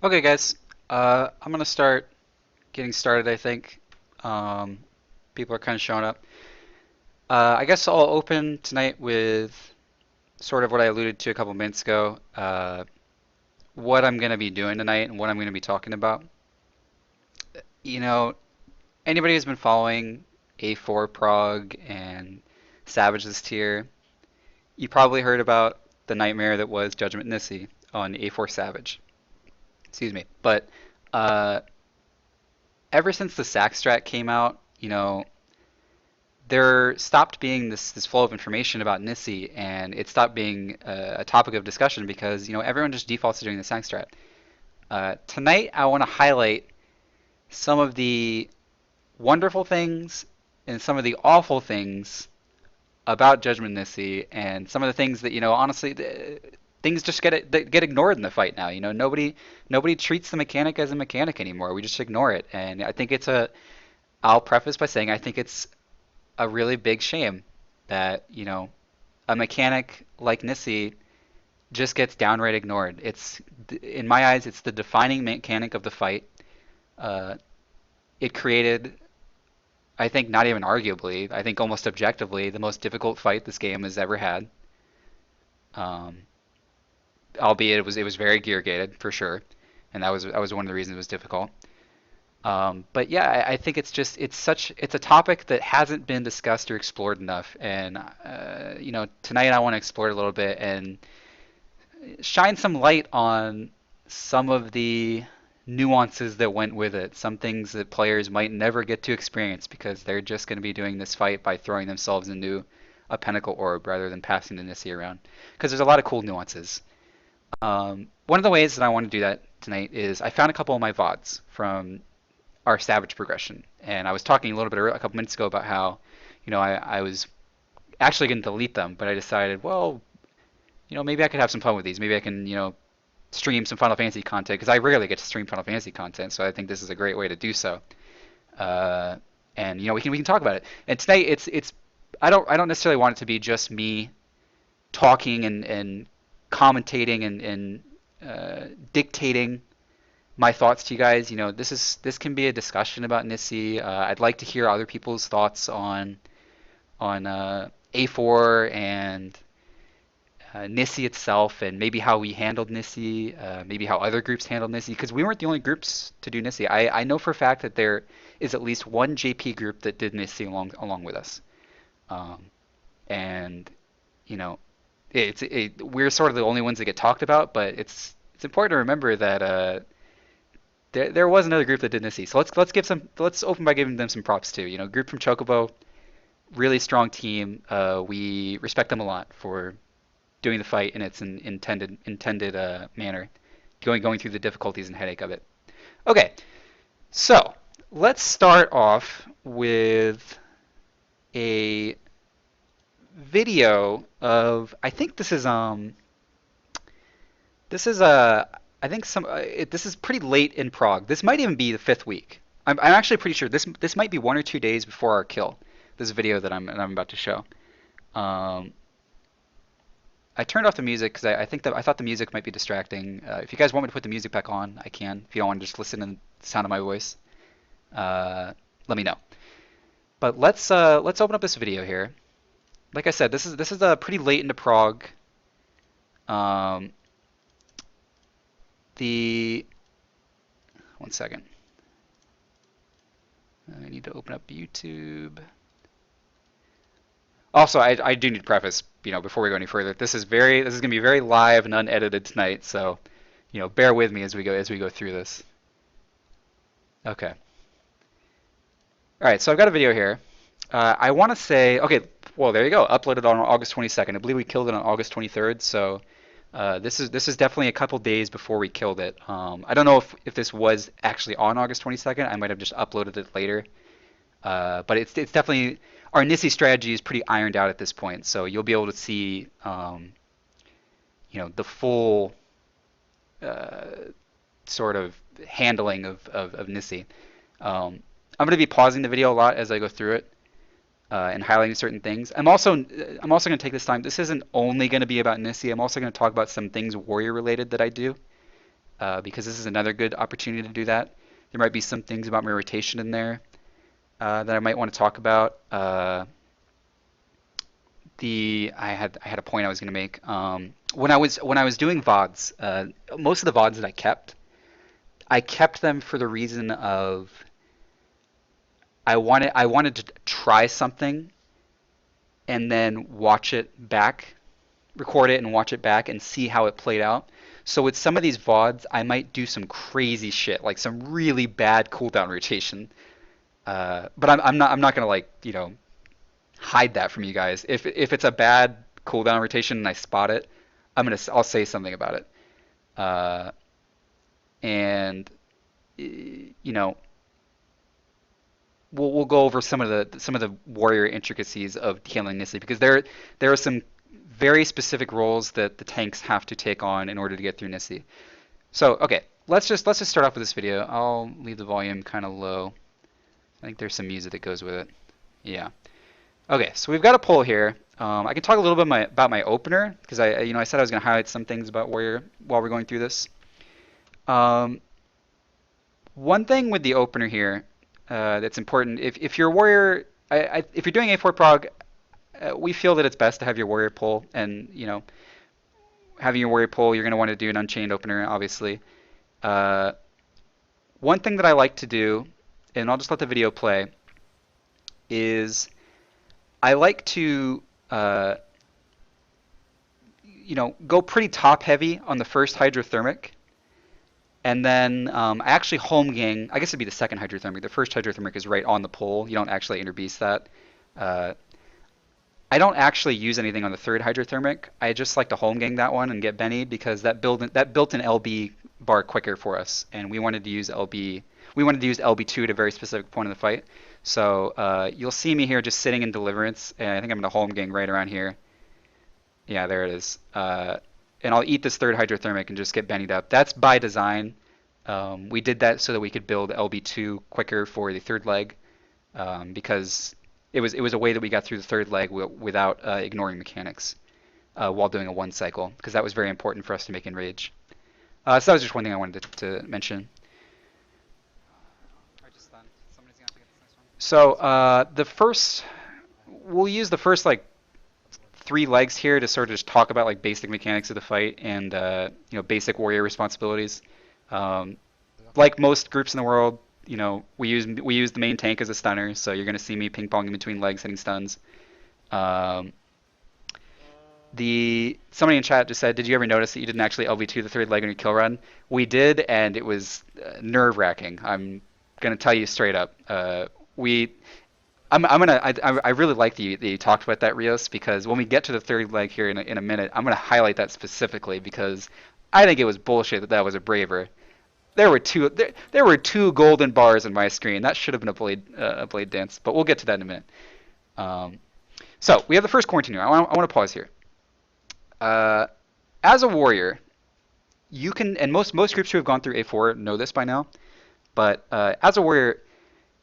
Okay, guys. I'm gonna start getting started, I think. Um, People are kind of showing up. I guess I'll open tonight with sort of what I alluded to a couple minutes ago. What I'm gonna be doing tonight and what I'm gonna be talking about. You know, anybody who's been following A4 Prog and Savage's tier, you probably heard about the nightmare that was Judgment Nisi on A4 Savage. Excuse me. But uh, ever since the sack strat came out, there stopped being this flow of information about Nisi, and it stopped being a topic of discussion because everyone just defaults to doing the sack strat. Tonight, I want to highlight some of the wonderful things and some of the awful things about Judgment Nisi, and some of the things that honestly, things just get ignored in the fight now. Nobody treats the mechanic as a mechanic anymore. We just ignore it, and I think it's a. I'll preface by saying I think it's a really big shame that, a mechanic like Nisi just gets downright ignored. In my eyes, it's the defining mechanic of the fight. Uh, it created, I think, not even arguably, I think almost objectively, the most difficult fight this game has ever had. Um, Albeit it was very gear gated for sure, and that was one of the reasons it was difficult. But yeah, I think it's a topic that hasn't been discussed or explored enough, and tonight I want to explore it a little bit and shine some light on some of the nuances that went with it, some things that players might never get to experience because they're just going to be doing this fight by throwing themselves into a Pinnacle Orb rather than passing the Nisi around. Because there's a lot of cool nuances. One of the ways that I want to do that tonight is I found a couple of my VODs from our Savage progression. And I was talking a little bit a couple minutes ago about how, I was actually going to delete them, but I decided, well, maybe I could have some fun with these. Maybe I can, stream some Final Fantasy content because I rarely get to stream Final Fantasy content, so I think this is a great way to do so. Uh, and we can talk about it. And tonight it's I don't necessarily want it to be just me talking and commentating and dictating my thoughts to you guys. This can be a discussion about Nisi. I'd like to hear other people's thoughts on A4 and Nisi itself, and maybe how we handled Nisi, maybe how other groups handled Nisi, because we weren't the only groups to do Nisi. I know for a fact that there is at least one JP group that did Nisi along with us, um, and you know, we're sort of the only ones that get talked about, but it's important to remember that there was another group that did Nisi. So let's open by giving them some props too. Group from Chocobo, really strong team. We respect them a lot for doing the fight in its intended manner, going through the difficulties and headache of it. Okay, so let's start off with a video of I think this is I think this is pretty late in Prague. This might even be the fifth week. I'm actually pretty sure this might be 1 or 2 days before our kill. This video that I'm about to show. Um, I turned off the music because I thought the music might be distracting. If you guys want me to put the music back on, I can. If you don't want to just listen to the sound of my voice, uh, let me know. But let's open up this video here. Like I said, this is pretty late into Prague. Um, the One second. I need to open up YouTube. Also, I do need to preface, before we go any further, this is gonna be very live and unedited tonight, so bear with me as we go through this. Okay. All right, so I've got a video here. I want to say, okay, well there you go, uploaded on August 22nd. I believe we killed it on August 23rd, so this is definitely a couple days before we killed it. I don't know if this was actually on August 22nd. I might have just uploaded it later. But it's definitely our Nisi strategy is pretty ironed out at this point, so you'll be able to see the full uh, sort of handling of Nisi. I'm going to be pausing the video a lot as I go through it and highlighting certain things. I'm also going to take this time. This isn't only going to be about Nisi. I'm also going to talk about some things warrior related that I do. because this is another good opportunity to do that. There might be some things about my rotation in there that I might want to talk about. I had a point I was going to make. When I was doing VODs, most of the VODs that I kept them for the reason of I wanted to try something and then watch it back, record it and watch it back and see how it played out. So with some of these VODs, I might do some crazy shit, like some really bad cooldown rotation. But I'm not gonna like hide that from you guys. If it's a bad cooldown rotation and I spot it, I'll say something about it. Uh, and you know we'll go over some of the warrior intricacies of healing Nisi because there are some very specific roles that the tanks have to take on in order to get through Nisi. So okay, let's just start off with this video. I'll leave the volume kind of low. I think there's some music that goes with it. Yeah. Okay, so we've got a poll here. I can talk a little bit about my opener because I said I was going to highlight some things about Warrior while we're going through this. Um, One thing with the opener here that's important, if you're a Warrior, if you're doing A4 prog, we feel that it's best to have your Warrior pull, and having your Warrior pull, you're going to want to do an Unchained opener, obviously. Uh, One thing that I like to do, and I'll just let the video play, is I like to uh, go pretty top heavy on the first hydrothermic, and then I actually home gang. I guess it'd be the second hydrothermic. The first hydrothermic is right on the pole. You don't actually interbeast that. Uh, I don't actually use anything on the third hydrothermic. I just like to home gang that one and get Bennied because that built an LB bar quicker for us, and we wanted to use LB. We wanted to use LB2 at a very specific point in the fight. So you'll see me here just sitting in Deliverance, and I think I'm going to home gang right around here. Yeah, there it is. And I'll eat this third hydrothermic and just get Bennied up. That's by design. We did that so that we could build LB2 quicker for the third leg, because it was a way that we got through the third leg without ignoring mechanics while doing a one cycle, because that was very important for us to make Enrage. So that was just one thing I wanted to mention. So we'll use the first like three legs here to sort of just talk about like basic mechanics of the fight and basic warrior responsibilities. Um, like most groups in the world, we use the main tank as a stunner, so you're gonna see me ping ponging between legs hitting stuns. Um, Somebody in chat just said, "Did you ever notice that you didn't actually LV2 the third leg on your kill run?" We did, and it was nerve-wracking. I'm gonna tell you straight up. We I really like that you talked about that, Rios, because when we get to the third leg here in a minute, I'm gonna highlight that specifically because I think it was bullshit that was a braver. There were two golden bars in my screen. That should have been a blade dance, but we'll get to that in a minute. Um, so we have the first quarantine here. I want to pause here. Uh, as a warrior, you can, and most groups who have gone through A4 know this by now, but as a warrior,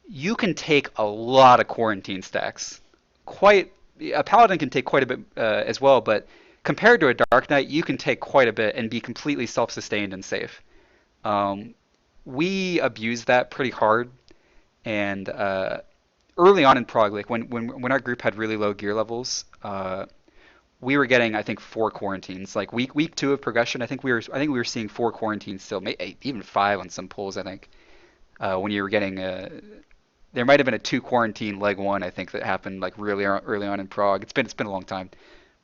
you can take a lot of quarantine stacks. Quite a paladin can take quite a bit as well, but compared to a dark knight, you can take quite a bit and be completely self-sustained and safe. Um, we abused that pretty hard, and early on in prog, like when our group had really low gear levels, we were getting I think 4 quarantines. Like week 2 of progression, I think we were seeing 4 quarantines still, even 5 on some pulls. I think when you were getting there might have been a 2 quarantine leg 1 I think that happened like really early on in prog. It's been a long time,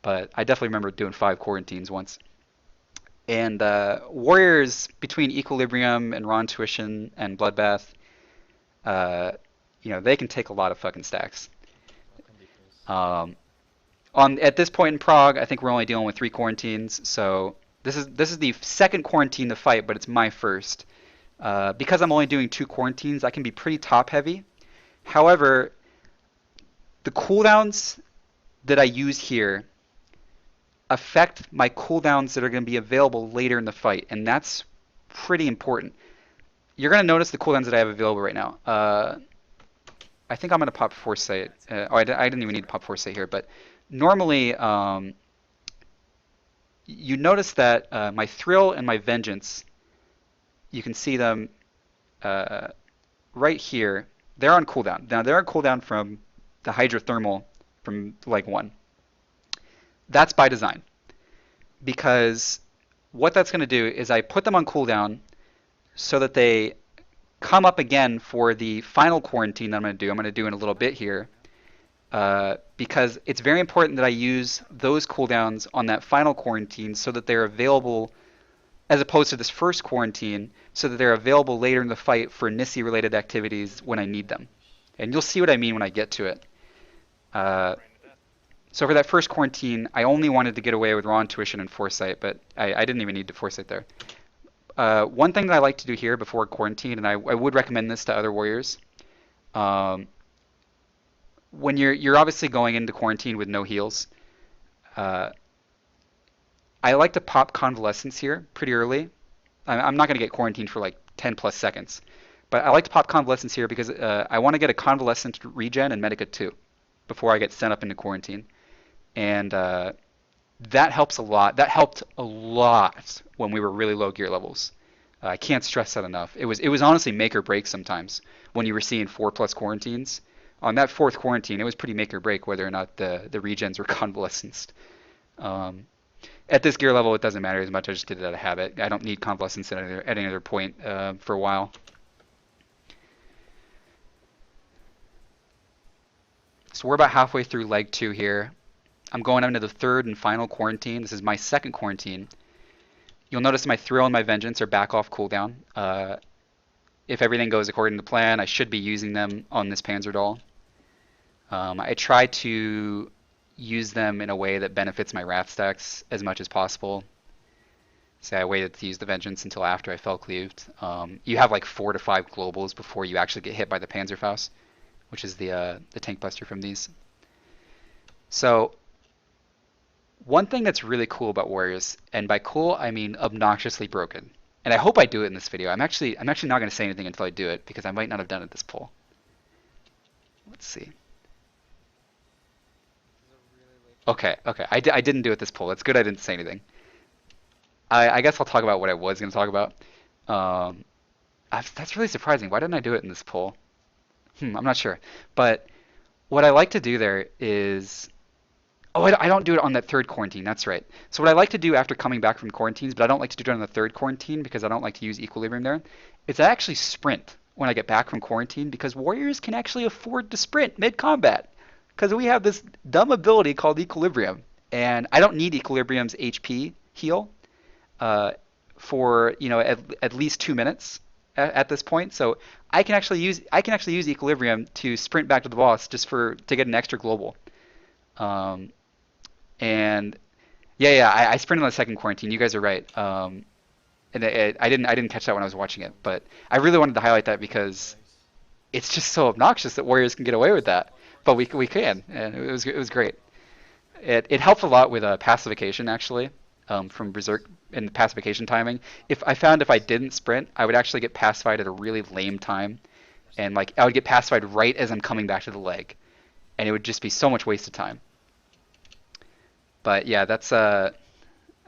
but I definitely remember doing 5 quarantines once. And warriors between Equilibrium and Ron Tuition and Bloodbath, uh, they can take a lot of fucking stacks. Um, at this point in Prague, I think we're only dealing with 3 quarantines, so this is the second quarantine to fight, but it's my first. Because I'm only doing 2 quarantines, I can be pretty top heavy. However, the cooldowns that I use here affect my cooldowns that are going to be available later in the fight, and that's pretty important. You're going to notice the cooldowns that I have available right now. I think I'm going to pop Foresight. I didn't even need to pop Foresight here, but normally you notice that my Thrill and my Vengeance you can see them uh, right here. They're on cooldown. Now they're on cooldown from the hydrothermal from leg 1. That's by design because what that's going to do is I put them on cooldown so that they come up again for the final quarantine that I'm going to do. I'm going to do in a little bit here because it's very important that I use those cooldowns on that final quarantine so that they're available as opposed to this first quarantine so that they're available later in the fight for Nisi related activities when I need them. And you'll see what I mean when I get to it. Uh, so for that first quarantine, I only wanted to get away with raw intuition and foresight, but I didn't even need to foresight there. One thing that I like to do here before quarantine, and I would recommend this to other warriors, um, when you're obviously going into quarantine with no heals, uh, I like to pop convalescence here pretty early. I'm not going to get quarantined for like 10 plus seconds, but I like to pop convalescence here because I want to get a convalescent regen and Medica 2 before I get sent up into quarantine. And that helps a lot. That helped a lot when we were really low gear levels. I can't stress that enough. It was honestly make or break sometimes when you were seeing 4+ quarantines. On that fourth quarantine, it was pretty make or break whether or not the regens were convalescenced. Um, at this gear level, it doesn't matter as much. I just did it out of habit. I don't need convalescence at any other point for a while. So we're about halfway through leg 2 here. I'm going into the third and final quarantine. This is my second quarantine. You'll notice my thrill and my vengeance are back off cooldown. If everything goes according to plan, I should be using them on this Panzer doll. I try to use them in a way that benefits my wrath stacks as much as possible. So I waited to use the vengeance until after I fell cleaved. You have like 4 to 5 globals before you actually get hit by the Panzerfaust, which is the tank buster from these. So one thing that's really cool about warriors, and by cool I mean obnoxiously broken, and I hope I do it in this video. I'm actually not going to say anything until I do it because I might not have done it this poll. Let's see. Okay, I didn't do it this poll. That's good I didn't say anything. I guess I'll talk about what I was going to talk about. Um, that's really surprising. Why didn't I do it in this poll? I'm not sure. But what I like to do there is... Oh, I don't do it on that third quarantine. That's right. So what I like to do after coming back from quarantines, but I don't like to do it on the third quarantine because I don't like to use equilibrium there, is I actually sprint when I get back from quarantine because warriors can actually afford to sprint mid-combat because we have this dumb ability called equilibrium. And I don't need equilibrium's HP heal for at least 2 minutes at this point. So I can actually use equilibrium to sprint back to the boss just to get an extra global. Um, and yeah, I sprinted on the second quarantine. You guys are right. And I didn't catch that when I was watching it, but I really wanted to highlight that because it's just so obnoxious that warriors can get away with that, but we can, and it was great. It helped a lot with pacification actually, from Berserk and the pacification timing. If I didn't sprint, I would actually get pacified at a really lame time, and like I would get pacified right as I'm coming back to the leg, and it would just be so much wasted time. But yeah, that's I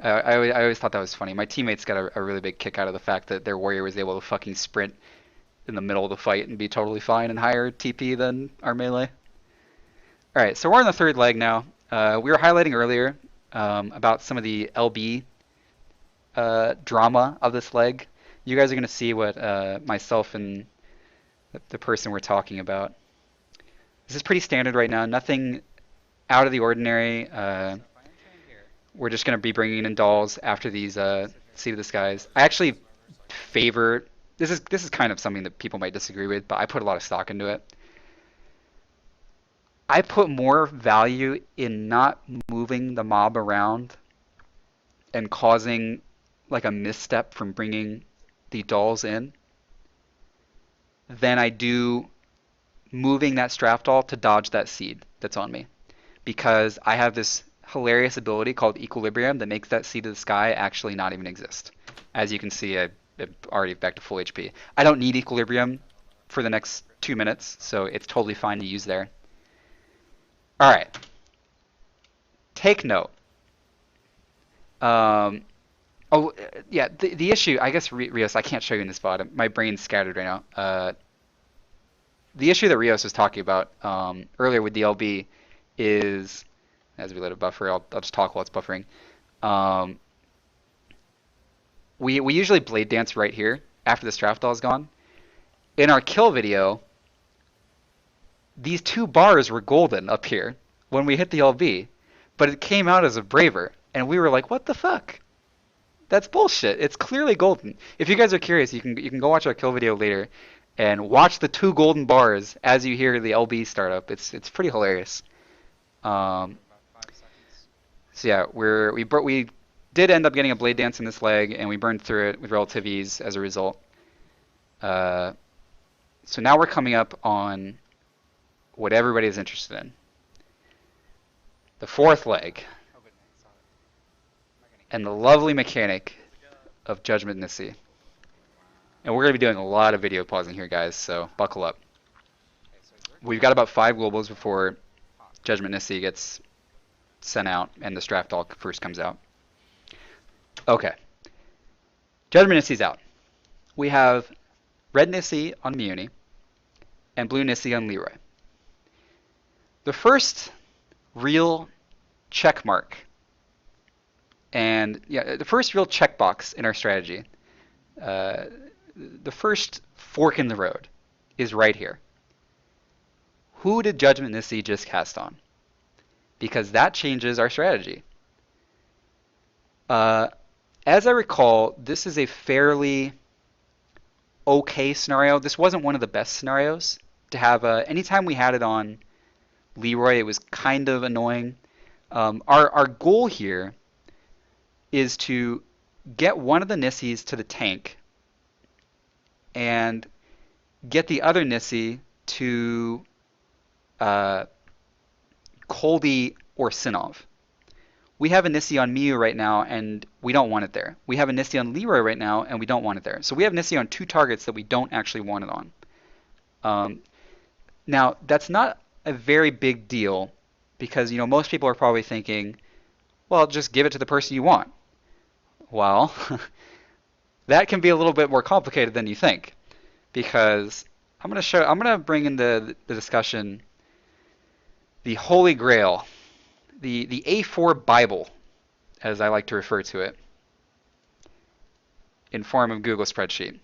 always thought that was funny. My teammates got a really big kick out of the fact that their warrior was able to fucking sprint in the middle of the fight and be totally fine and higher TP than our melee. All right, so we're on the third leg now. We were highlighting earlier about some of the LB drama of this leg. You guys are going to see what myself and the person we're talking about. This is pretty standard right now. Nothing out of the ordinary. We're just going to be bringing in dolls after these Seed of the Skies. I actually favor... This is kind of something that people might disagree with, but I put a lot of stock into it. I put more value in not moving the mob around and causing like a misstep from bringing the dolls in than I do moving that strap doll to dodge that seed that's on me. Because I have this hilarious ability called Equilibrium that makes that Seed of the Sky actually not even exist. As you can see, I'm already back to full HP. I don't need Equilibrium for the next 2 minutes, so it's totally fine to use there. Alright. Take note. Oh, yeah. The issue, I guess, Rios, I can't show you in this bottom. My brain's scattered right now. The issue that Rios was talking about earlier with the LB is, as we let it buffer, I'll just talk while it's buffering. Um, we usually blade dance right here after the strap doll is gone. In our kill video, these two bars were golden up here when we hit the LB, but it came out as a braver, and we were like, "What the fuck? That's bullshit. It's clearly golden." If you guys are curious, you can go watch our kill video later and watch the two golden bars as you hear the LB start up. It's pretty hilarious. Um, so yeah, we did end up getting a blade dance in this leg, and we burned through it with relative ease as a result. Uh, so now we're coming up on what everybody is interested in, the fourth leg, and the lovely mechanic of Judgment Nisi. And we're going to be doing a lot of video pausing here, guys, so buckle up. We've got about 5 globals before Judgment Nisi gets sent out and the Straft Doll first comes out. Okay. Judgment Nisi's out. We have red Nisi on Muni and blue Nisi on Leroy. The first real check mark and the first real checkbox in our strategy, the first fork in the road is right here. Who did Judgment Nisi just cast on? Because that changes our strategy. As I recall, this is a fairly okay scenario. This wasn't one of the best scenarios to have. Anytime we had it on Leroy, it was kind of annoying. Our goal here is to get one of the Nisis to the tank and get the other Nisi to Koldi or Sinov. We have a Nisi on Miyu right now, and we don't want it there. We have a Nisi on Leroy right now, and we don't want it there. So we have Nisi on 2 targets that we don't actually want it on. Now, that's not a very big deal because most people are probably thinking, well, just give it to the person you want. Well, that can be a little bit more complicated than you think, because I'm going to bring in the discussion the Holy Grail, the A4 Bible, as I like to refer to it, in form of Google spreadsheet.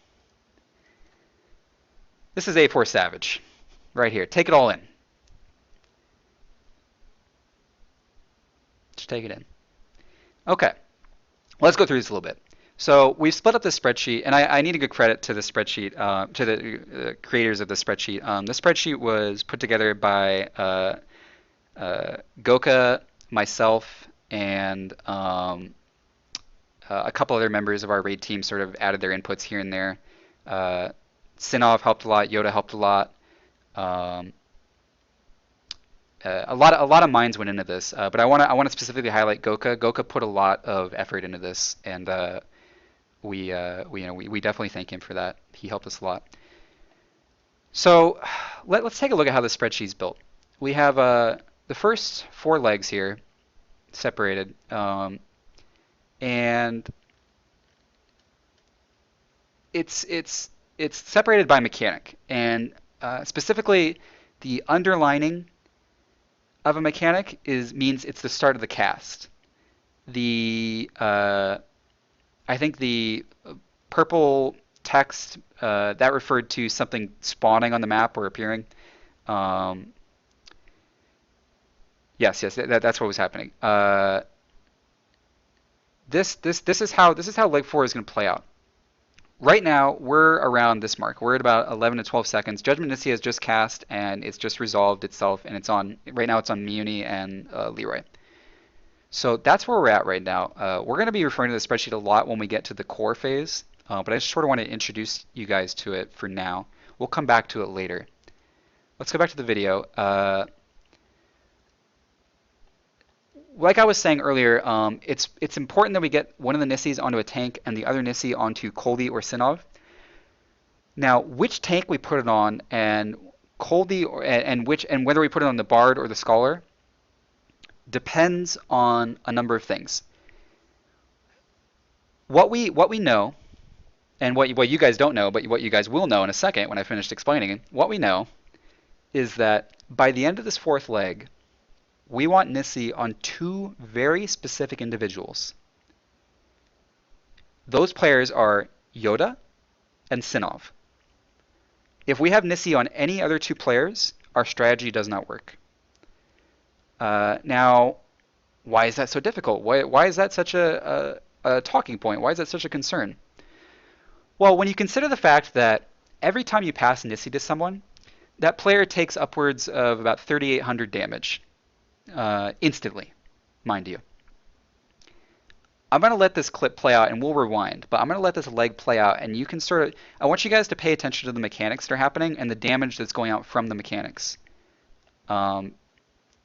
This is A4 Savage, right here. Take it all in. Just take it in. Okay, let's go through this a little bit. So we've split up the spreadsheet, and I need to give credit to the spreadsheet, to the creators of the spreadsheet. The spreadsheet was put together by Goka, myself, and a couple other members of our raid team sort of added their inputs here and there. Sinov helped a lot. Yoda helped a lot. A lot of minds went into this, but I want to specifically highlight Goka. Goka put a lot of effort into this, and we definitely thank him for that. He helped us a lot. So let's take a look at how the spreadsheet's built. We have the first 4 legs here separated, and it's separated by mechanic, and specifically the underlining of a mechanic means it's the start of the cast. I think the purple text that referred to something spawning on the map or appearing. Yes, that's what was happening. This is how leg 4 is going to play out. Right now, we're around this mark. We're at about 11 to 12 seconds. Judgment Nisi has just cast, and it's just resolved itself, and right now it's on Muni and Leroy. So that's where we're at right now. We're going to be referring to the spreadsheet a lot when we get to the core phase, but I just sort of want to introduce you guys to it for now. We'll come back to it later. Let's go back to the video. Like I was saying earlier, it's important that we get one of the Nisis onto a tank and the other Nisi onto Koldi or Sinov. Now, which tank we put it on, and Koldi and whether we put it on the Bard or the Scholar, depends on a number of things. what we know, and what you guys don't know, but what you guys will know in a second when I finished explaining it, what we know is that by the end of this fourth leg, we want Nisi on two very specific individuals. Those players are Yoda and Sinov. If we have Nisi on any other two players, our strategy does not work. Now, why is that so difficult? Why is that such a talking point? Why is that such a concern? Well, when you consider the fact that every time you pass Nisi to someone, that player takes upwards of about 3,800 damage instantly, mind you. I'm going to let this clip play out and we'll rewind, but I'm going to let this leg play out and you can sort of, I want you guys to pay attention to the mechanics that are happening and the damage that's going out from the mechanics.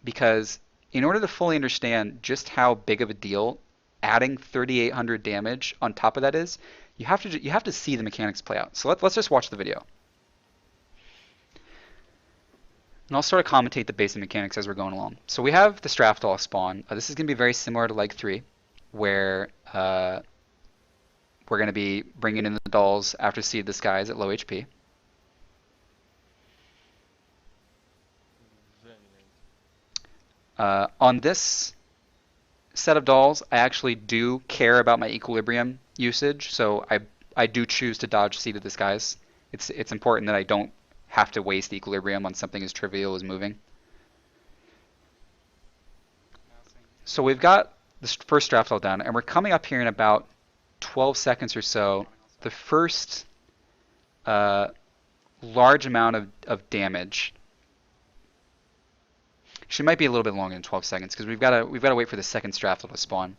Because in order to fully understand just how big of a deal adding 3,800 damage on top of that is, you have to see the mechanics play out. So let's just watch the video. And I'll sort of commentate the basic mechanics as we're going along. So we have the Straftall spawn. This is going to be very similar to Leg 3, where we're going to be bringing in the dolls after Seed the Skies at low HP. On this set of dolls, I actually do care about my equilibrium usage, so I do choose to dodge Seed of the Skies. It's important that I don't have to waste equilibrium on something as trivial as moving. So we've got the first Straftall down, and we're coming up here in about 12 seconds or so. The first large amount of damage. She might be a little bit longer than 12 seconds because we've got to wait for the second Straftall to spawn.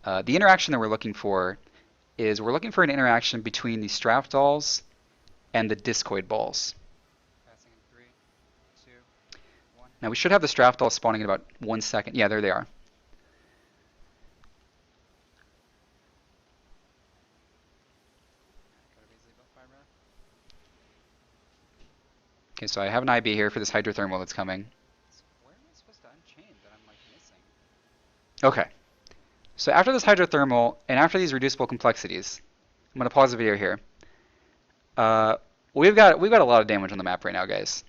The interaction that we're looking for is we're looking for an interaction between the Straftalls and the Discoid balls. Now we should have the Straftall spawning in about 1 second. Yeah, there they are. Okay, so I have an IB here for this hydrothermal that's coming. Where am I supposed to unchain that I'm missing? Okay. So after this hydrothermal and after these reducible complexities, I'm going to pause the video here. We've got a lot of damage on the map right now, guys.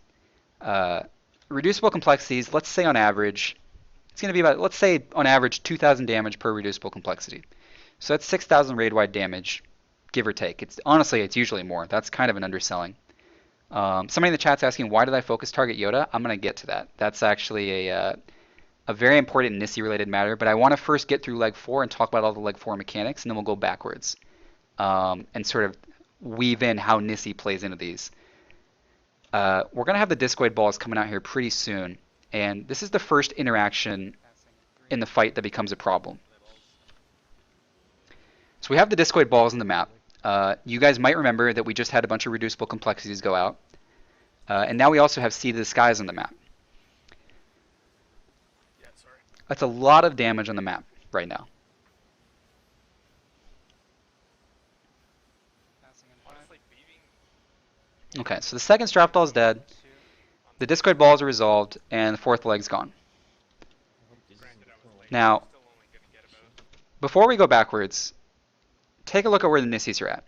Reducible complexities, let's say on average, it's going to be about, let's say on average 2,000 damage per reducible complexity. So that's 6,000 raid-wide damage, give or take. Honestly, it's usually more. That's kind of an underselling. Somebody in the chat's asking, why did I focus target Yoda? I'm going to get to that. That's actually a very important Nisi-related matter, but I want to first get through Leg 4 and talk about all the Leg 4 mechanics, and then we'll go backwards and sort of weave in how Nisi plays into these. We're going to have the Discoid balls coming out here pretty soon, and this is the first interaction in the fight that becomes a problem. So we have the Discoid balls in the map. You guys might remember that we just had a bunch of reducible complexities go out, and now we also have Seed of the Skies on the map. That's a lot of damage on the map right now. Okay, so the second Straftall is dead, the Discoid balls are resolved, and the fourth leg's gone. Now, before we go backwards, take a look at where the Nisis are at.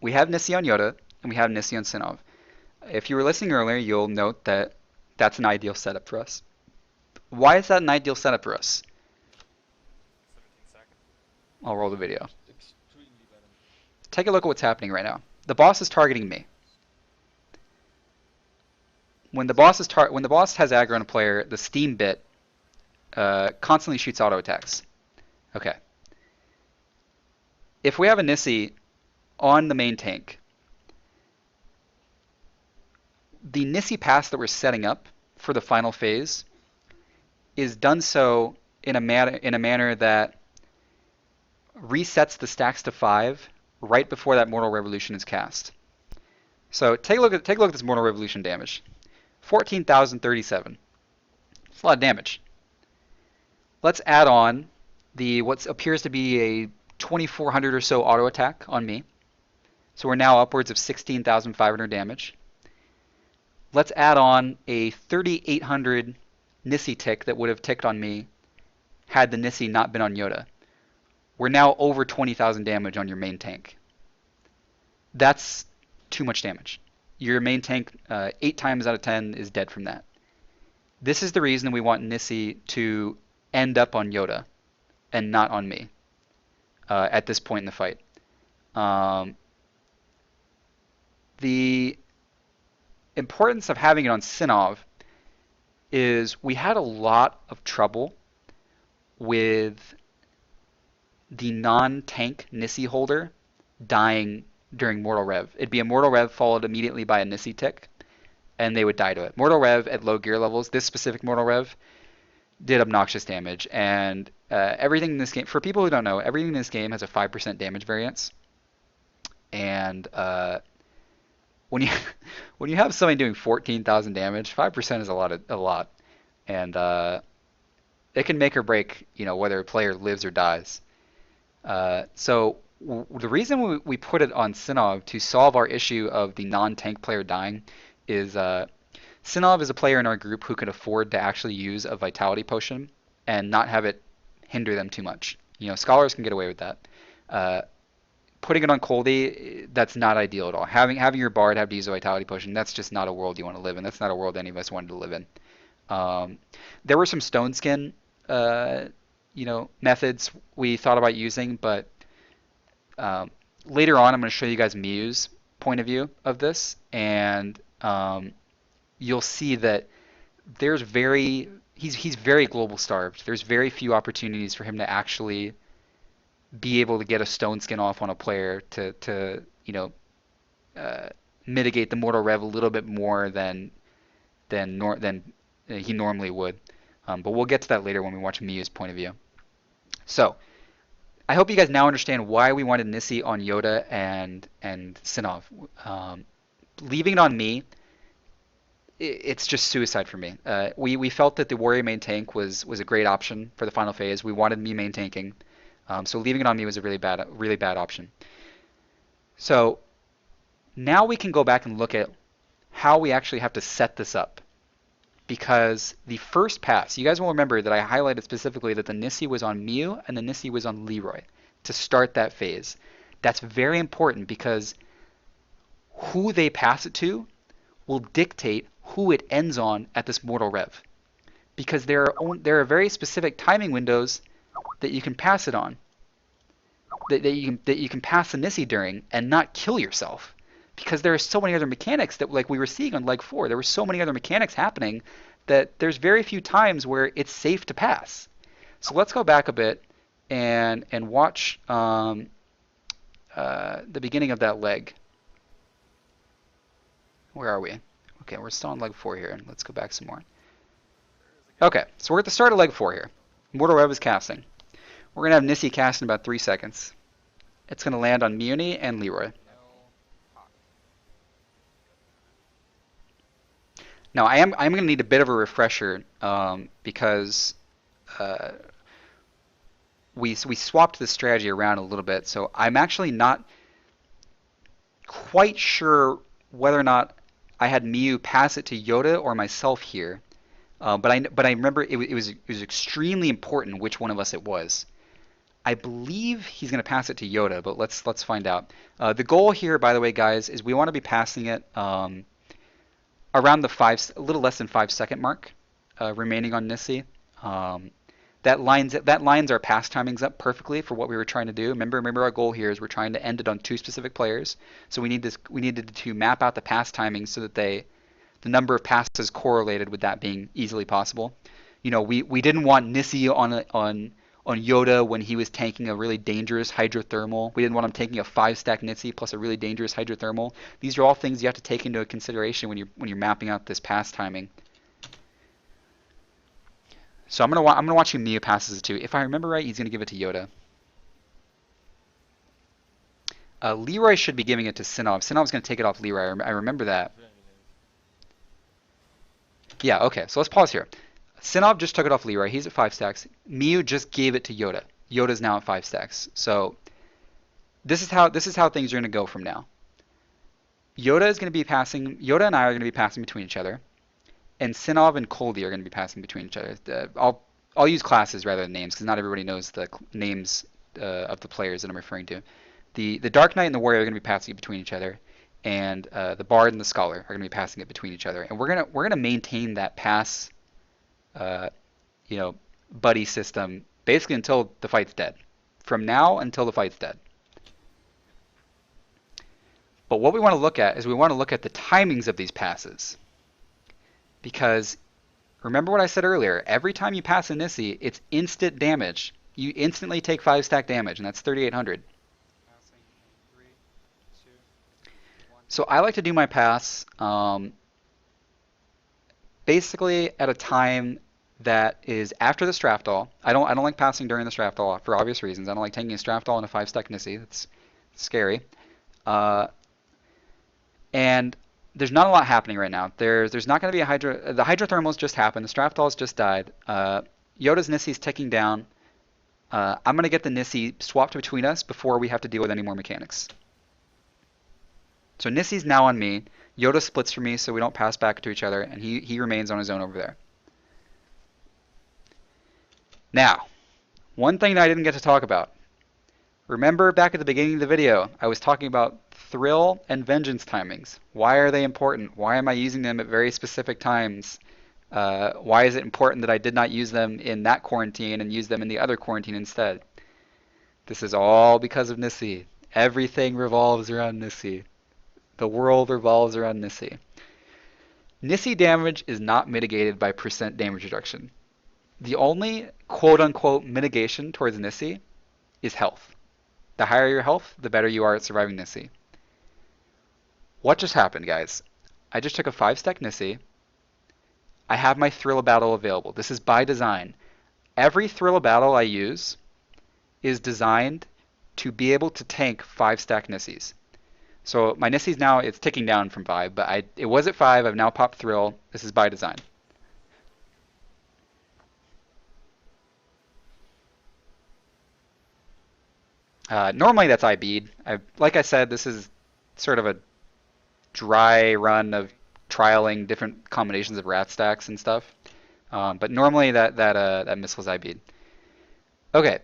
We have Nisi on Yoda, and we have Nisi on Sinov. If you were listening earlier, you'll note that that's an ideal setup for us. Why is that an ideal setup for us? I'll roll the video. Take a look at what's happening right now. The boss is targeting me. When the boss has aggro on a player, the Steam bit constantly shoots auto attacks. Okay. If we have a Nisi on the main tank, the Nisi pass that we're setting up for the final phase is done so in a manner that resets the stacks to 5 right before that Mortal Revolution is cast. So take a look at this Mortal Revolution damage. 14,037. It's a lot of damage. Let's add on what appears to be a 2,400 or so auto attack on me. So we're now upwards of 16,500 damage. Let's add on a 3,800 Nisi tick that would have ticked on me had the Nisi not been on Yoda. we're now over 20,000 damage on your main tank. That's too much damage. Your main tank, 8 times out of 10, is dead from that. This is the reason we want Nisi to end up on Yoda and not on me at this point in the fight. Um, the importance of having it on Sinov is we had a lot of trouble with the non-tank Nisi holder dying during Mortal Rev. It'd be a Mortal Rev followed immediately by a Nisi tick, and they would die to it. Mortal Rev at low gear levels, this specific Mortal Rev, did obnoxious damage, and everything in this game, for people who don't know, everything in this game has a 5% damage variance, and when you when you have somebody doing 14,000 damage, 5% is a lot, and it can make or break, whether a player lives or dies. So the reason we put it on Sinov to solve our issue of the non-tank player dying is Sinov is a player in our group who can afford to actually use a vitality potion and not have it hinder them too much. Scholars can get away with that. Putting it on Coldy, that's not ideal at all. Having your bard have to use a vitality potion, that's just not a world you want to live in. That's not a world any of us wanted to live in. There were some stone skin, methods we thought about using, but later on I'm going to show you guys Mew's point of view of this, and you'll see that he's very global starved. There's very few opportunities for him to actually be able to get a stone skin off on a player to mitigate the mortal rev a little bit more than he normally would. But we'll get to that later when we watch Mew's point of view. So I hope you guys now understand why we wanted Nisi on Yoda and Sinov. Leaving it on me, it's just suicide for me. We felt that the warrior main tank was a great option for the final phase. We wanted me main tanking. So leaving it on me was a really bad option. So now we can go back and look at how we actually have to set this up. Because the first pass, you guys will remember that I highlighted specifically that the Nisi was on Mew and the Nisi was on Leroy to start that phase. That's very important because who they pass it to will dictate who it ends on at this mortal rev. Because there are very specific timing windows that you can pass it on, that you can pass the Nisi during and not kill yourself. Because there are so many other mechanics that, like we were seeing on Leg 4, there were so many other mechanics happening that there's very few times where it's safe to pass. So let's go back a bit and watch the beginning of that leg. Where are we? Okay, we're still on Leg 4 here. Let's go back some more. Okay, so we're at the start of Leg 4 here. Mortal Rev is casting. We're going to have Nisi cast in about 3 seconds. It's going to land on Muni and Leroy. Now I'm going to need a bit of a refresher because we swapped the strategy around a little bit. So I'm actually not quite sure whether or not I had Mew pass it to Yoda or myself here. But I remember it was extremely important which one of us it was. I believe he's going to pass it to Yoda, but let's find out. The goal here, by the way, guys, is we want to be passing it around the a little less than 5-second mark, remaining on Nisi. That lines our pass timings up perfectly for what we were trying to do. Remember our goal here is we're trying to end it on 2 specific players. So we needed to map out the pass timings so that the number of passes correlated with that being easily possible. We didn't want Nisi on Yoda when he was tanking a really dangerous hydrothermal. We didn't want him taking a 5-stack Nisi plus a really dangerous hydrothermal. These are all things you have to take into consideration when you're mapping out this pass timing. So I'm gonna watch who Mew passes it to. If I remember right, he's gonna give it to Yoda. Leroy should be giving it to Sinov. Sinov's gonna take it off Leroy. I remember that. Yeah. Okay. So let's pause here. Sinov just took it off Leroy. He's at 5 stacks. Mew just gave it to Yoda. Yoda's now at 5 stacks. So this is how things are going to go from now. Yoda and I are going to be passing between each other, and Sinov and Coldy are going to be passing between each other. I'll use classes rather than names because not everybody knows the names of the players that I'm referring to. The Dark Knight and the Warrior are going to be passing it between each other, and the Bard and the Scholar are going to be passing it between each other. And we're gonna maintain that pass, uh, you know, buddy system basically until the fight's dead. From now until the fight's dead. But what we want to look at is we want to look at the timings of these passes. Because remember what I said earlier, every time you pass a Nisi, it's instant damage. You instantly take 5 stack damage, and that's 3,800. So I like to do my pass basically at a time that is after the Straftall. I don't like passing during the Straftall for obvious reasons. I don't like taking a Straftall and a 5 stack Nisi. That's scary. Uh, and there's not a lot happening right now. There's not going to be a Hydra. The Hydrothermals just happened. The Straftall's just died. Yoda's Nisi's ticking down. I'm going to get the Nisi swapped between us before we have to deal with any more mechanics. So Nisi's now on me. Yoda splits for me so we don't pass back to each other, and he remains on his own over there. Now, one thing that I didn't get to talk about. Remember back at the beginning of the video, I was talking about thrill and vengeance timings. Why are they important? Why am I using them at very specific times? Why is it important that I did not use them in that quarantine and use them in the other quarantine instead? This is all because of Nisi. Everything revolves around Nisi. The world revolves around Nisi. Nisi damage is not mitigated by percent damage reduction. The only quote-unquote mitigation towards Nisi is health. The higher your health, the better you are at surviving Nisi. What just happened, guys? I just took a 5-stack Nisi. I have my Thrill Battle available. This is by design. Every Thrill Battle I use is designed to be able to tank 5-stack Nisis. So my Nisi's now, it's ticking down from 5, but it was at 5. I've now popped Thrill. This is by design. Normally that's IB'd. Like I said, this is sort of a dry run of trialing different combinations of rat stacks and stuff. But normally that missile's IB'd. Okay.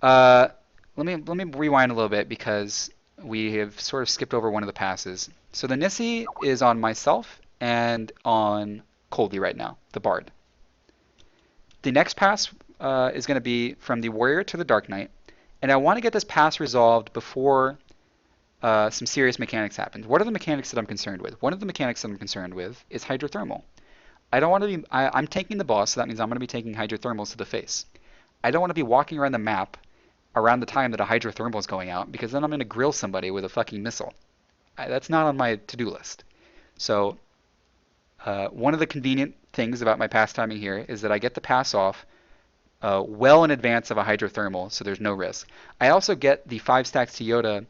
Let me rewind a little bit because we have sort of skipped over one of the passes. So the Nisi is on myself and on Coldy right now, the Bard. The next pass is going to be from the Warrior to the Dark Knight, and I want to get this pass resolved before some serious mechanics happen. What are the mechanics that I'm concerned with? One of the mechanics that I'm concerned with is Hydrothermal. I don't want to be. I'm taking the boss, so that means I'm going to be taking Hydrothermals to the face. I don't want to be walking around the map around the time that a Hydrothermal is going out, because then I'm going to grill somebody with a fucking missile. That's not on my to-do list. So one of the convenient things about my pass timing here is that I get the pass off well in advance of a Hydrothermal, so there's no risk. I also get the 5 stacks to Yoda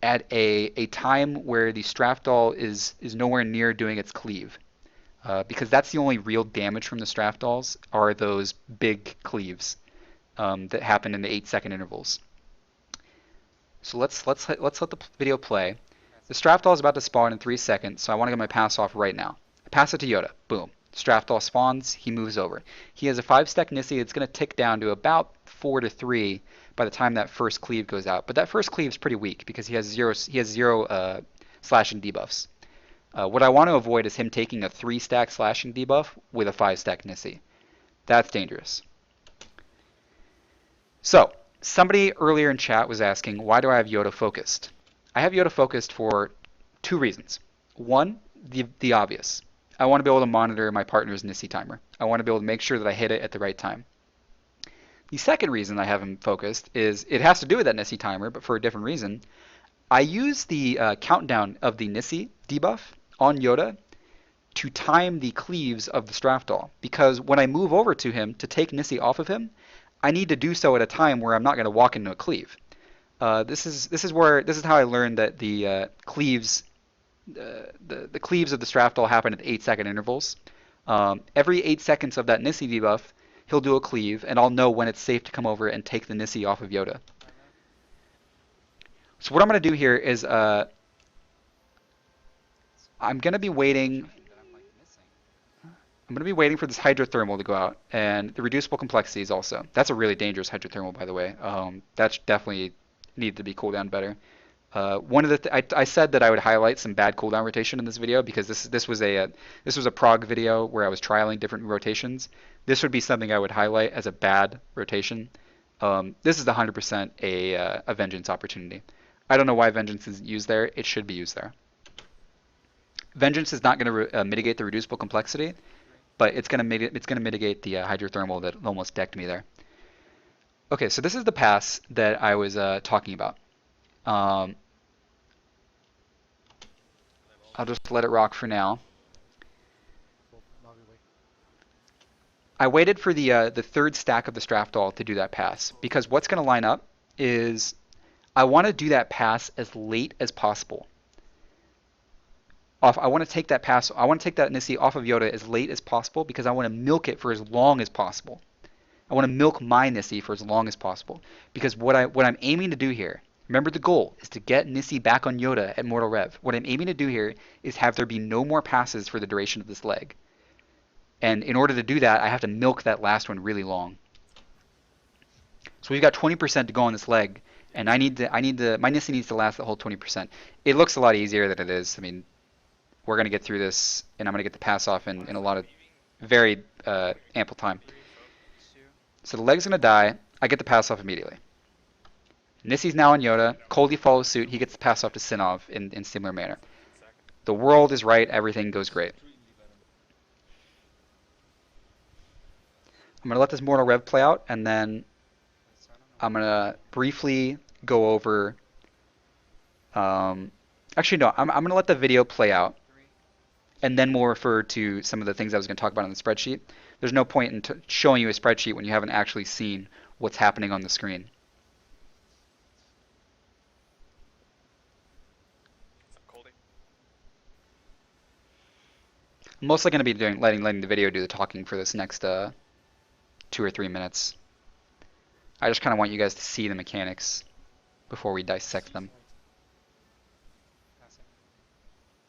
at a time where the Straftall is nowhere near doing its cleave. Because that's the only real damage from the Straftals are those big cleaves that happen in the 8-second intervals. So let's let the video play. The Straftall is about to spawn in 3 seconds, so I want to get my pass off right now. I pass it to Yoda. Boom. Straftall spawns. He moves over. He has a 5-stack Nisi. It's going to tick down to about 4 to 3 by the time that first cleave goes out. But that first cleave is pretty weak because he has zero slashing debuffs. What I want to avoid is him taking a 3-stack slashing debuff with a 5-stack Nisi. That's dangerous. So, somebody earlier in chat was asking, why do I have Yoda focused? I have Yoda focused for 2 reasons. One, the obvious. I want to be able to monitor my partner's Nisi timer. I want to be able to make sure that I hit it at the right time. The second reason I have him focused is it has to do with that Nisi timer, but for a different reason. I use the countdown of the Nisi debuff on Yoda to time the cleaves of the Straftall, because when I move over to him to take Nisi off of him, I need to do so at a time where I'm not going to walk into a cleave. This is how I learned that the cleaves the cleaves of the Straftall happen at 8-second intervals. Every 8 seconds of that Nisi debuff, he'll do a cleave, and I'll know when it's safe to come over and take the Nisi off of Yoda. So what I'm going to do here is I'm going to be waiting. I'm going to be waiting for this hydrothermal to go out, and the reducible complexities also. That's a really dangerous hydrothermal, by the way. That's definitely needed to be cooled down better. One of the I said that I would highlight some bad cooldown rotation in this video because this was a prog video where I was trialing different rotations. This would be something I would highlight as a bad rotation. This is 100% a vengeance opportunity. I don't know why vengeance isn't used there. It should be used there. Vengeance is not going to mitigate the reducible complexity, but it's going to mitigate the hydrothermal that almost decked me there. Okay, so this is the pass that I was talking about. Um, I'll just let it rock for now. I waited for the third stack of the Strafdal to do that pass because what's going to line up is I want to do that pass as late as possible. I want to take that pass. I want to take that Nisi off of Yoda as late as possible because I want to milk it for as long as possible. I want to milk my Nisi for as long as possible because what I'm aiming to do here. Remember, the goal is to get Nisi back on Yoda at Mortal Rev. What I'm aiming to do here is have there be no more passes for the duration of this leg. And in order to do that, I have to milk that last one really long. So we've got 20% to go on this leg, and my Nisi needs to last the whole 20%. It looks a lot easier than it is. I mean, we're going to get through this, and I'm going to get the pass off in a lot of very ample time. So the leg's going to die. I get the pass off immediately. Nisi's now on Yoda. Coldy follows suit. He gets the pass off to Sinov in similar manner. The world is right. Everything goes great. I'm going to let this Mortal Rev play out, and then I'm going to briefly go over... actually, no. I'm going to let the video play out, and then we'll refer to some of the things I was going to talk about on the spreadsheet. There's no point in showing you a spreadsheet when you haven't actually seen what's happening on the screen. I'm mostly going to be letting the video do the talking for this next 2 or 3 minutes. I just kind of want you guys to see the mechanics before we dissect them.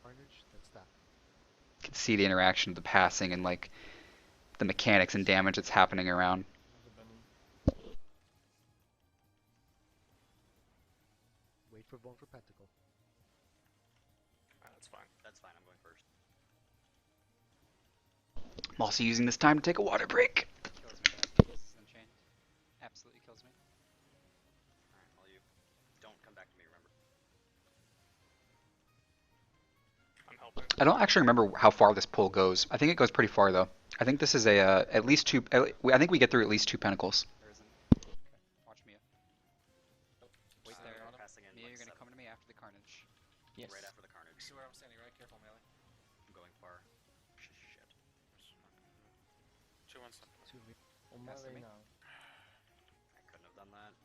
You can see the interaction of the passing and like the mechanics and damage that's happening around. Wait for Bone for Pentacle. That's fine. That's fine. I'm going first. I'm also using this time to take a water break. Kills me, Unchained. Absolutely kills me. Alright, well you don't come back to me, remember. I'm helping. I don't actually remember how far this pull goes. I think it goes pretty far though. I think this is a at least two. I think we get through at least 2 pentacles. There isn't. Okay, watch Mia. Wait there. Mia, you're gonna come to me after the carnage. Yes. Right after the carnage. You see where I'm standing, right? Careful, melee. I'm going far. Shit. 2-1 stop. On Pass to melee me. now. I couldn't have done that.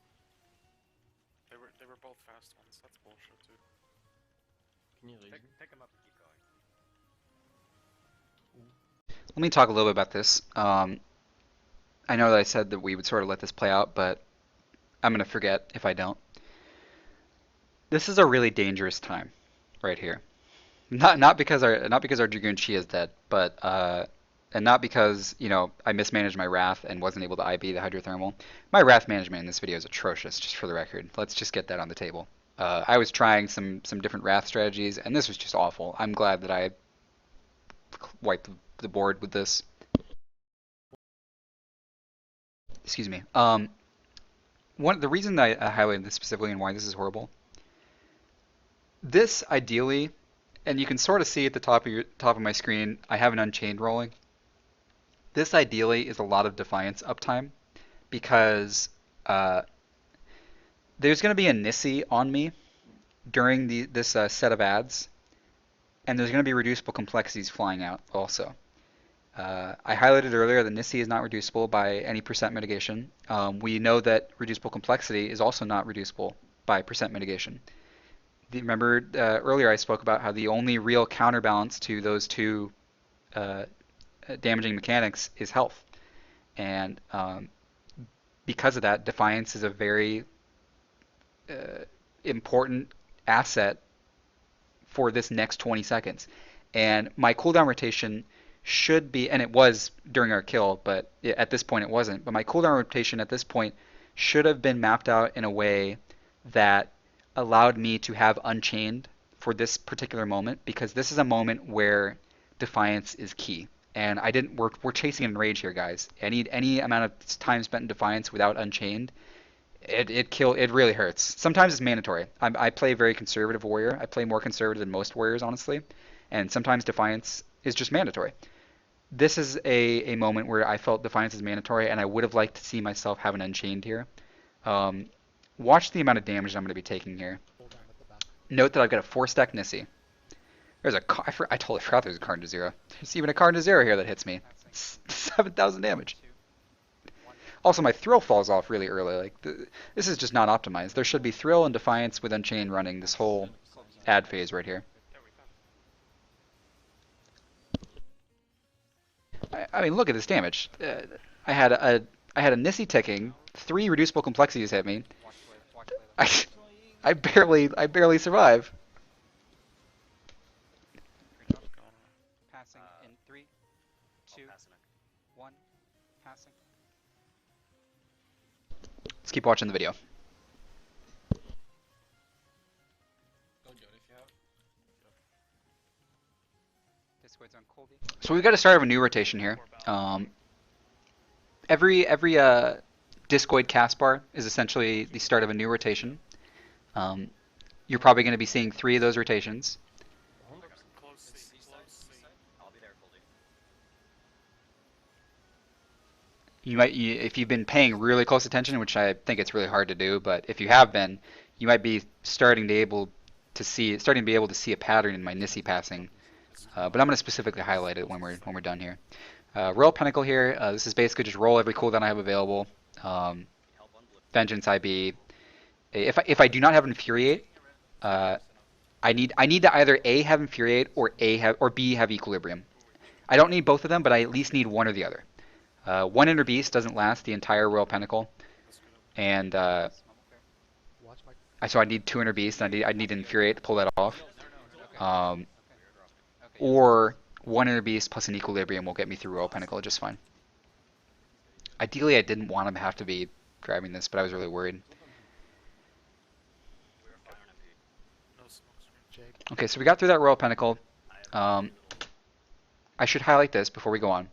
They were both fast ones. That's bullshit, dude. Can you raise me? Pick him up and keep going. Let me talk a little bit about this. I know that I said that we would sort of let this play out, but I'm gonna forget if I don't. This is a really dangerous time, right here. Not because our Dragoon Chi is dead, but and not because I mismanaged my Wrath and wasn't able to IB the hydrothermal. My Wrath management in this video is atrocious, just for the record. Let's just get that on the table. I was trying some different Wrath strategies, and this was just awful. I'm glad that I wiped the board with this. Excuse me. The reason that I highlighted this specifically and why this is horrible. This ideally, and you can sort of see at the top of my screen, I have an Unchained rolling. This ideally is a lot of Defiance uptime because there's going to be a Nisi on me during this set of ads, and there's going to be reducible complexities flying out also. I highlighted earlier that Nisi is not reducible by any percent mitigation. We know that reducible complexity is also not reducible by percent mitigation. Remember earlier I spoke about how the only real counterbalance to those two damaging mechanics is health. And because of that, Defiance is a very important asset for this next 20 seconds. And my cooldown rotation should be, and it was during our kill, but at this point it wasn't. But my cooldown rotation at this point should have been mapped out in a way that allowed me to have Unchained for this particular moment, because this is a moment where Defiance is key. And I didn't. We're chasing Enrage here, guys. Any amount of time spent in Defiance without Unchained, it really hurts. Sometimes it's mandatory. I play very conservative warrior. I play more conservative than most warriors, honestly. And sometimes Defiance is just mandatory. This is a moment where I felt Defiance is mandatory, and I would have liked to see myself have an Unchained here. Um, Watch the amount of damage I'm going to be taking here. Hold on at the back. Note that I've got a 4-stack Nisi. There's a I totally forgot there's a card to zero. There's even a card to zero here that hits me. It's 7,000 damage. Also, my thrill falls off really early. This is just not optimized. There should be thrill and Defiance with Unchained running this whole ad phase right here. I mean, look at this damage. I had a Nisi ticking, 3 reducible complexities hit me. I barely survive. Passing in 3, 2, 1. Passing. Let's keep watching the video. So we've got to start a new rotation here. Every discoid cast bar is essentially the start of a new rotation. You're probably going to be seeing 3 of those rotations. I'll be there, Goldie. If you've been paying really close attention, which I think it's really hard to do, but if you have been, you might be starting to be able to see a pattern in my Nisi passing. But I'm going to specifically highlight it when we're done here. Royal Pinnacle here. This is basically just roll every cooldown I have available. Vengeance IB. If I do not have Infuriate, I need to either A have Infuriate or B have Equilibrium. I don't need both of them, but I at least need one or the other. One Inner Beast doesn't last the entire Royal Pinnacle, and so I need 2 Inner Beasts. And I need Infuriate to pull that off. Or 1 Inner Beast plus an Equilibrium will get me through Royal Pinnacle just fine. Ideally, I didn't want to have to be grabbing this, but I was really worried. Okay, so we got through that Royal Pinnacle. I should highlight this before we go on.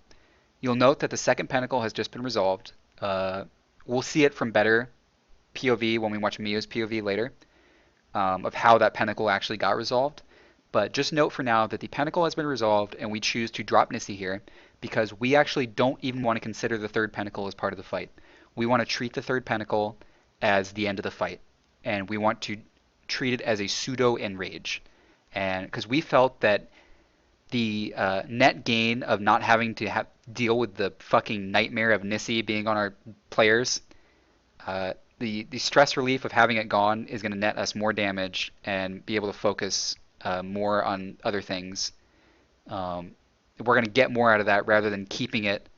You'll note that the second Pinnacle has just been resolved. We'll see it from better POV when we watch Mio's POV later, of how that Pinnacle actually got resolved. But just note for now that the Pinnacle has been resolved, and we choose to drop Nisi here because we actually don't even want to consider the third Pinnacle as part of the fight. We want to treat the third Pinnacle as the end of the fight, and we want to treat it as a pseudo Enrage. And because we felt that the net gain of not having to deal with the fucking nightmare of Nisi being on our players, the stress relief of having it gone is going to net us more damage and be able to focus more on other things. We're going to get more out of that rather than keeping it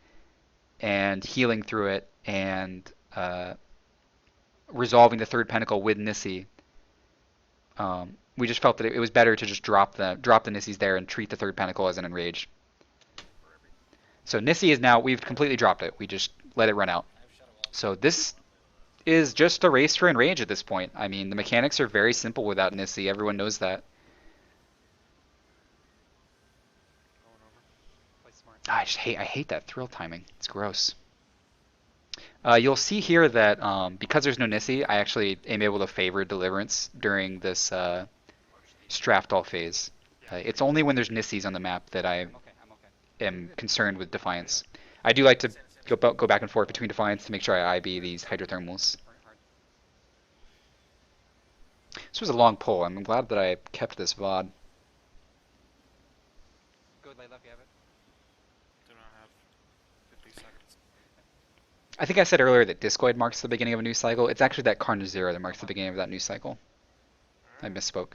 and healing through it and resolving the third Pinnacle with Nisi. We just felt that it was better to just drop the Nisis there and treat the third Pinnacle as an Enrage. So Nisi is now, we've completely dropped it. We just let it run out. So this is just a race for Enrage at this point. I mean, the mechanics are very simple without Nisi. Everyone knows that. I hate that thrill timing. It's gross. You'll see here that because there's no Nisi, I actually am able to favor Deliverance during this Straftall phase. It's only when there's Nisis on the map that I am concerned with Defiance. I do like to go back and forth between Defiance to make sure I IB these Hydrothermals. This was a long pull. I'm glad that I kept this VOD. I think I said earlier that Discoid marks the beginning of a new cycle. It's actually that Carnage Zero that marks the beginning of that new cycle. I misspoke.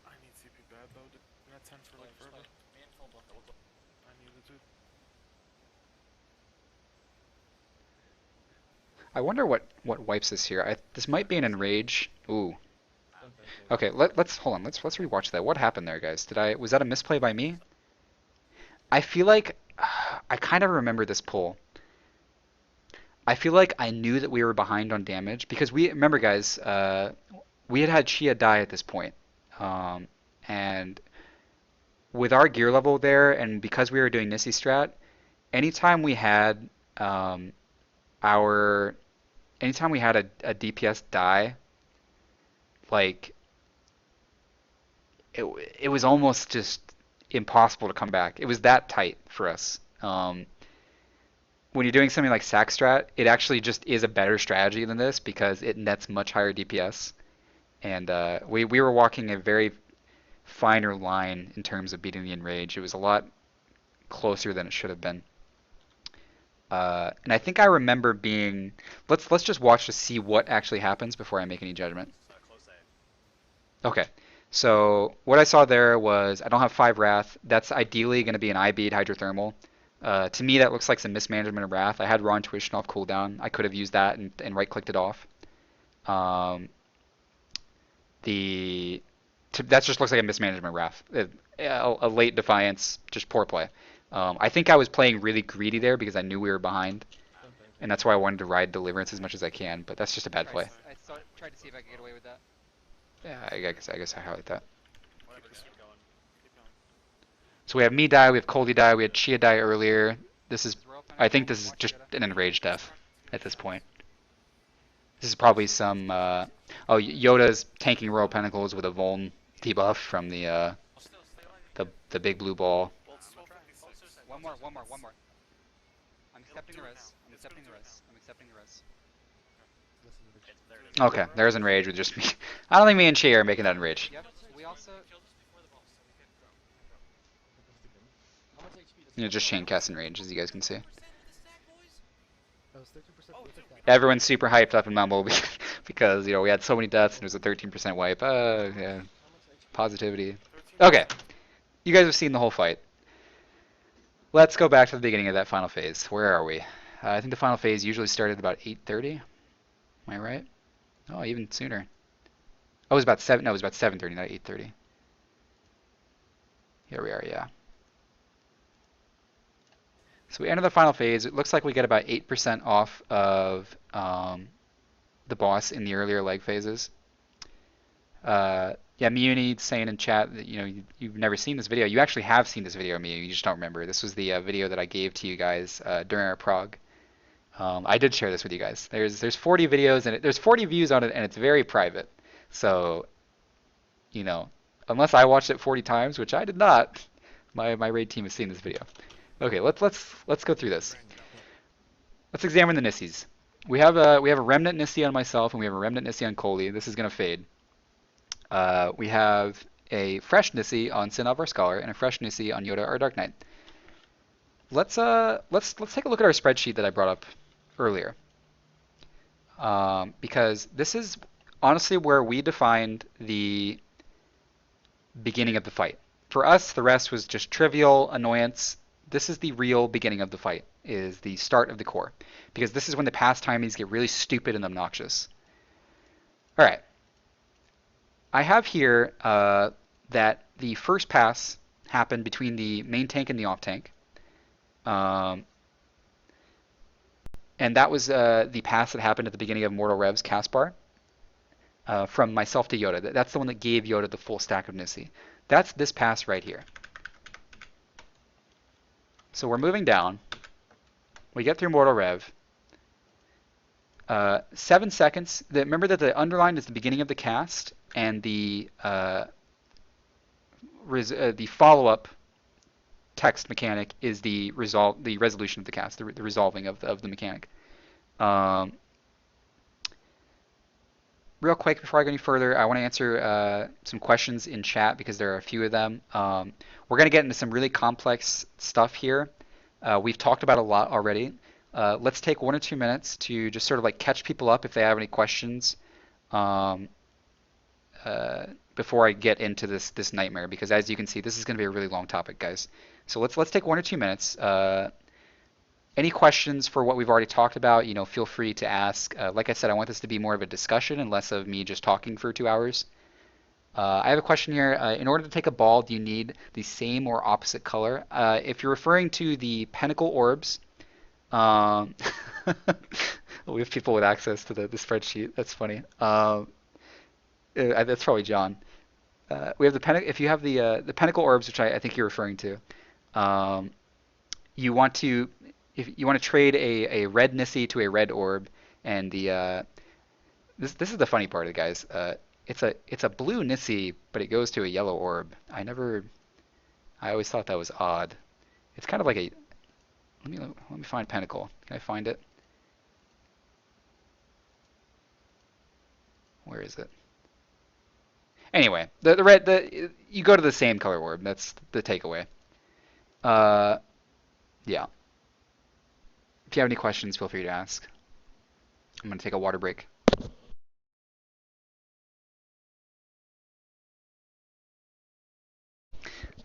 I need CP bad though. Didn't that 10 for like forever? I need it too. I wonder what wipes this here. This might be an Enrage. Ooh. Okay, let's hold on. Let's rewatch that. What happened there, guys? Was that a misplay by me? I feel like I kind of remember this pull. I feel like I knew that we were behind on damage because we remember, guys. We had Chia die at this point, and with our gear level there, and because we were doing Nisi strat, anytime we had um, our anytime we had a DPS die, like it, it was almost just impossible to come back. It was that tight for us. When you're doing something like sack strat, it actually just is a better strategy than this because it nets much higher DPS. And we were walking a very finer line in terms of beating the enrage. It was a lot closer than it should have been. And I think I remember being. Let's just watch to see what actually happens before I make any judgment. Close A. Okay. So what I saw there was I don't have 5 Wrath. That's ideally going to be an I bead hydrothermal. To me, that looks like some mismanagement of Wrath. I had raw intuition off cooldown. I could have used that and right-clicked it off. Um, the that just looks like a mismanagement of Wrath. A late defiance, just poor play. I think I was playing really greedy there because I knew we were behind, and that's why I wanted to ride Deliverance as much as I can. But that's just a bad play. Tried to see if I could get away with that. Yeah, I guess I highlight that. Whatever, just keep going. Keep going. So we have me die, we have Coldy die, we had Chia die earlier. This is, Is Royal I think Pinnacle this is watch just together? an enraged death at this point. This is probably some, oh, Yoda's tanking Royal Pentacles with a Vuln debuff from the big blue ball. Well, it's 12:56. One more. I'm accepting the res. I'm accepting the res. Listen to the It's there. It is. Okay, there's enrage with just me. I don't think me and Chia are making that enrage. Yep. We also. How much HP does You know, just chain cast enrage, as you guys can see. That was 13%. Look at that. Everyone's super hyped up in Mumble because, we had so many deaths and it was a 13% wipe. Yeah, How much HP? positivity. 13. Okay, you guys have seen the whole fight. Let's go back to the beginning of that final phase. Where are we? I think the final phase usually started about 8:30. Am I right? Oh, even sooner. Oh, it was about 7. No, it was about 7:30, not 8:30. Here we are. Yeah. So we enter the final phase. It looks like we get about 8% off of the boss in the earlier leg phases. Yeah, Muni saying in chat that you've never seen this video. You actually have seen this video, Miu. You just don't remember. This was the video that I gave to you guys during our prog. I did share this with you guys. There's 40 videos and there's 40 views on it, and it's very private. So, unless I watched it 40 times, which I did not, my raid team has seen this video. Okay, let's go through this. Let's examine the Nisis. We have a remnant Nisi on myself, and we have a remnant Nisi on Coley. This is gonna fade. We have a fresh Nisi on Sinov our Scholar and a fresh Nisi on Yoda our Dark Knight. Let's take a look at our spreadsheet that I brought up earlier, because this is honestly where we defined the beginning of the fight. For us, the rest was just trivial annoyance. This is the real beginning of the fight, is the start of the core, because this is when the past timings get really stupid and obnoxious. All right. I have here that the first pass happened between the main tank and the off tank. And that was the pass that happened at the beginning of Mortal Rev's cast bar from myself to Yoda. That's the one that gave Yoda the full stack of Nisi. That's this pass right here. So we're moving down. We get through Mortal Rev. 7 seconds. Remember that the underline is the beginning of the cast, and the follow-up text mechanic is the resolution of the cast, the resolving of the mechanic. Real quick before I go any further, I want to answer some questions in chat because there are a few of them. We're going to get into some really complex stuff here. We've talked about a lot already. Let's take 1 or 2 minutes to just sort of like catch people up if they have any questions before I get into this nightmare, because as you can see, this is going to be a really long topic, guys. So let's take 1 or 2 minutes. Any questions for what we've already talked about, feel free to ask. Like I said, I want this to be more of a discussion and less of me just talking for 2 hours. I have a question here. In order to take a ball, do you need the same or opposite color? If you're referring to the pentacle orbs, um, we have people with access to the spreadsheet. That's funny. That's probably John. We have the if you have the pentacle orbs, which I think you're referring to. Um, you want to if you want to trade a red Nisi to a red orb, and the this is the funny part, of guys. It's a blue Nisi, but it goes to a yellow orb. I always thought that was odd. It's kind of like a let me find pentacle. Can I find it? Where is it? Anyway, the red you go to the same color orb. That's the takeaway. Uh, yeah. If you have any questions, feel free to ask. I'm gonna take a water break.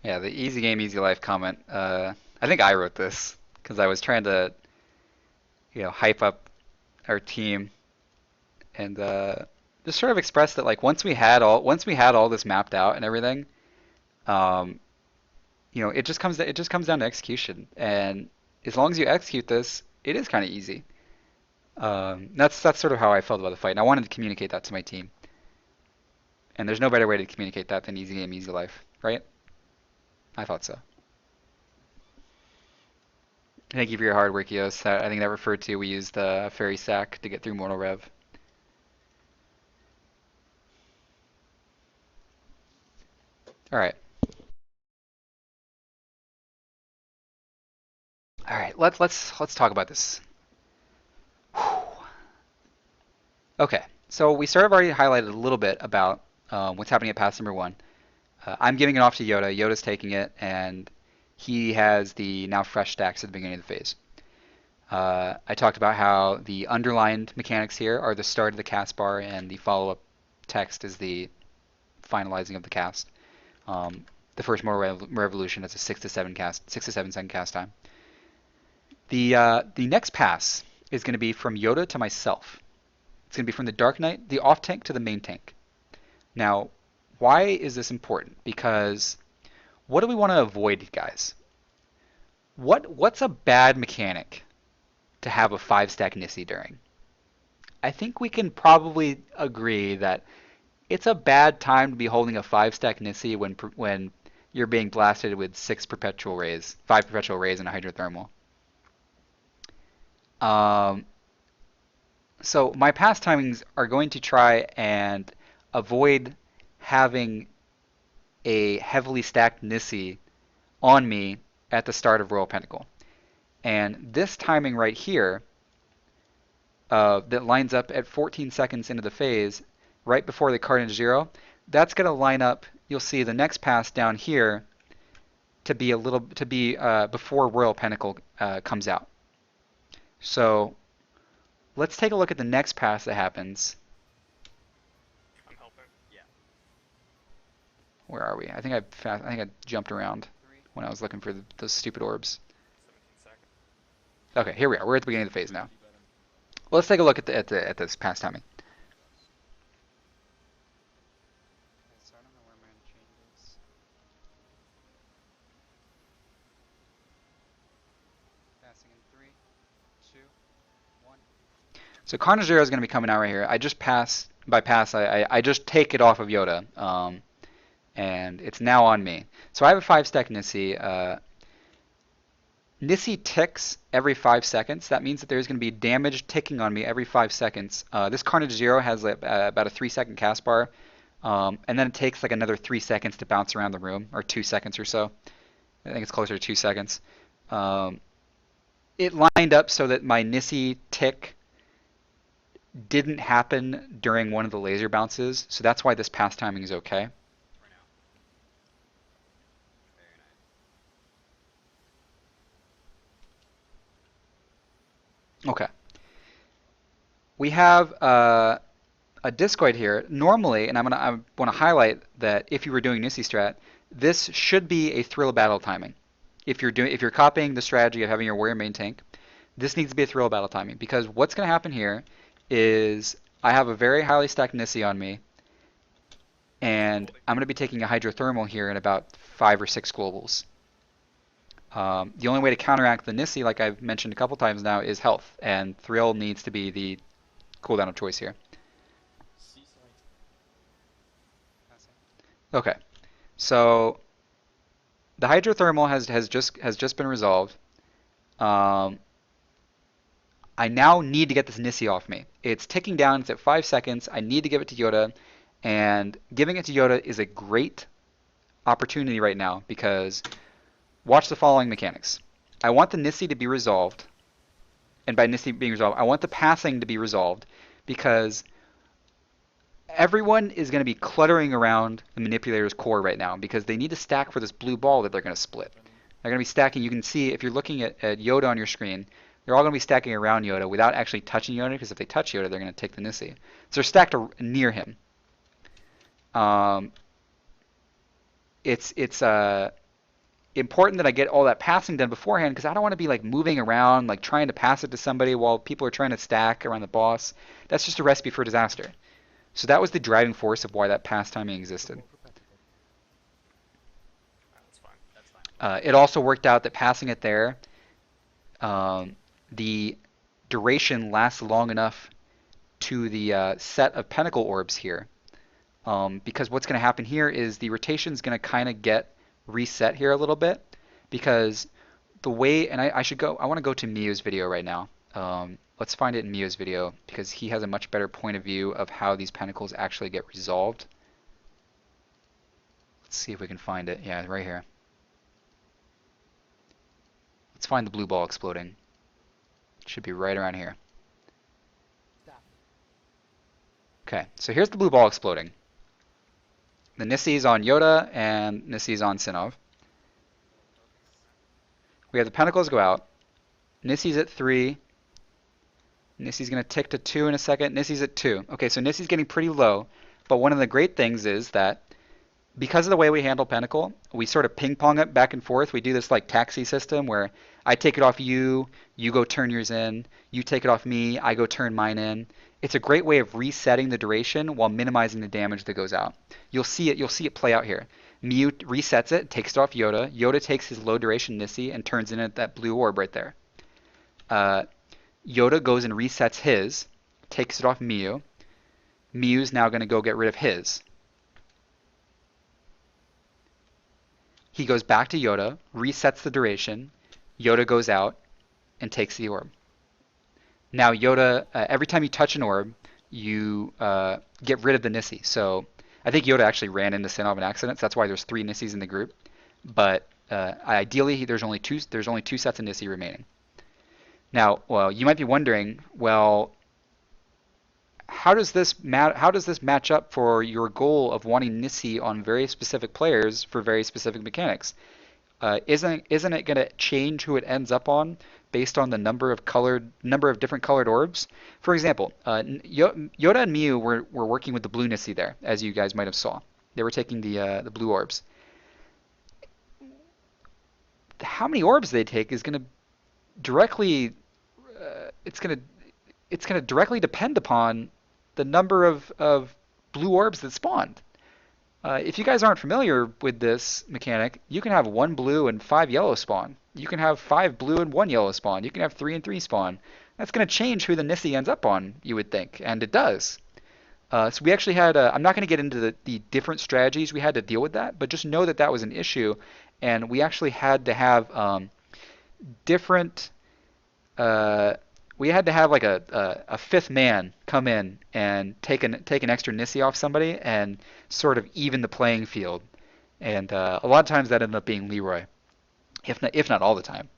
Yeah, the easy game, easy life comment. I think I wrote this because I was trying to, hype up our team and just sort of express that like once we had all this mapped out and everything, um, it just comes down to execution. And as long as you execute this, it is kind of easy. That's sort of how I felt about the fight, and I wanted to communicate that to my team. And there's no better way to communicate that than easy game, easy life, right? I thought so. Thank you for your hard work, Yos. I think that referred to we used the fairy sack to get through Mortal Rev. All right. All right. Let's talk about this. Whew. Okay. So we sort of already highlighted a little bit about what's happening at pass number one. I'm giving it off to Yoda. Yoda's taking it, and he has the now fresh stacks at the beginning of the phase. I talked about how the underlined mechanics here are the start of the cast bar, and the follow-up text is the finalizing of the cast. The first Mortal Revolution has a 6 to 7 second cast time. The next pass is going to be from Yoda to myself. It's going to be from the Dark Knight, the off tank, to the main tank. Now, why is this important? Because what do we want to avoid, guys? What's a bad mechanic to have a 5 stack Nisi during? I think we can probably agree that it's a bad time to be holding a 5 stack Nisi when you're being blasted with 5 perpetual rays and a hydrothermal. Um, so my pass timings are going to try and avoid having a heavily stacked Nisi on me at the start of Royal Pentacle. And this timing right here that lines up at 14 seconds into the phase, right before the Carnage Zero, that's going to line up. You'll see the next pass down here to be before Royal Pentacle comes out. So let's take a look at the next pass that happens. I'm helping. Yeah. Where are we? I think I jumped around when I was looking for those stupid orbs. 17 seconds. Okay, here we are. We're at the beginning of the phase now. Well, let's take a look at this pass timing. So I don't know where mine changes. Passing in 3, 2, 1. So Carnage Zero is going to be coming out right here. I just I just take it off of Yoda, and it's now on me. So I have a 5 stack Nisi. Nisi ticks every 5 seconds. That means that there's going to be damage ticking on me every 5 seconds. This Carnage Zero has about a 3 second cast bar, and then it takes like another 3 seconds to bounce around the room, or 2 seconds or so. I think it's closer to 2 seconds. It lined up so that my Nisi tick didn't happen during one of the laser bounces, so that's why this pass timing is okay. For now. Very nice. Okay. We have a discoid here. Normally, and I want to highlight that if you were doing Nisi strat, this should be a thrill battle timing. If you're copying the strategy of having your warrior main tank, this needs to be a thrill battle timing, because what's going to happen here is I have a very highly stacked Nisi on me, and I'm going to be taking a hydrothermal here in about 5 or 6 globals. The only way to counteract the Nisi, like I've mentioned a couple times now, is health, and Thrill needs to be the cooldown of choice here. Okay, so the hydrothermal has just been resolved. Um, I now need to get this Nisi off me. It's ticking down. It's at 5 seconds. I need to give it to Yoda, and giving it to Yoda is a great opportunity right now because watch the following mechanics. I want the Nisi to be resolved, and by Nisi being resolved, I want the passing to be resolved because everyone is going to be cluttering around the manipulator's core right now because they need to stack for this blue ball that they're going to split. They're going to be stacking. You can see if you're looking at Yoda on your screen, they're all going to be stacking around Yoda without actually touching Yoda because if they touch Yoda, they're going to take the Nisi. So they're stacked near him. It's important that I get all that passing done beforehand because I don't want to be like moving around, like trying to pass it to somebody while people are trying to stack around the boss. That's just a recipe for disaster. So that was the driving force of why that pass timing existed. That's fine. That's fine. It also worked out that passing it there, the duration lasts long enough to the set of pentacle orbs here. Because what's going to happen here is the rotation is going to kind of get reset here a little bit because the way, and I want to go to Mio's video right now. Let's find it in Mio's video because he has a much better point of view of how these pentacles actually get resolved. Let's see if we can find it. Yeah, right here. Let's find the blue ball exploding. It should be right around here. Okay, so here's the blue ball exploding. The Nisi's on Yoda and Nisi's on Sinov. We have the pentacles go out. Nisi's at 3. Nisi's going to tick to 2 in a second. Nisi's at 2. Okay, so Nisi's getting pretty low. But one of the great things is that because of the way we handle Pentacle, we sort of ping pong it back and forth. We do this like taxi system where I take it off you, you go turn yours in, you take it off me, I go turn mine in. It's a great way of resetting the duration while minimizing the damage that goes out. You'll see it play out here. Mew resets it, takes it off Yoda. Yoda takes his low duration Nisi and turns in at that blue orb right there. Yoda goes and resets his, takes it off Mew. Mew's now going to go get rid of his. He goes back to Yoda, resets the duration. Yoda goes out and takes the orb. Now Yoda, every time you touch an orb, you get rid of the Nisi. So I think Yoda actually ran into Sinov in accident. So that's why there's 3 Nisis in the group. But ideally, there's only two sets of Nisi remaining. Now, well, you might be wondering, well, how does this match up for your goal of wanting Nisi on very specific players for very specific mechanics? Isn't it going to change who it ends up on based on the number of different colored orbs? For example, Yoda and Mew were working with the blue Nisi there, as you guys might have saw. They were taking the blue orbs. How many orbs they take is going to directly it's going to directly depend upon the number of blue orbs that spawned. If you guys aren't familiar with this mechanic, you can have 1 blue and 5 yellow spawn. You can have 5 blue and 1 yellow spawn. You can have 3 and 3 spawn. That's going to change who the Nisi ends up on, you would think, and it does. So we actually had, I'm not going to get into the different strategies we had to deal with that, but just know that that was an issue, and we actually had to have different, we had to have like a 5th man come in and take an extra Nisi off somebody and sort of even the playing field. And a lot of times that ended up being Leroy, if not all the time.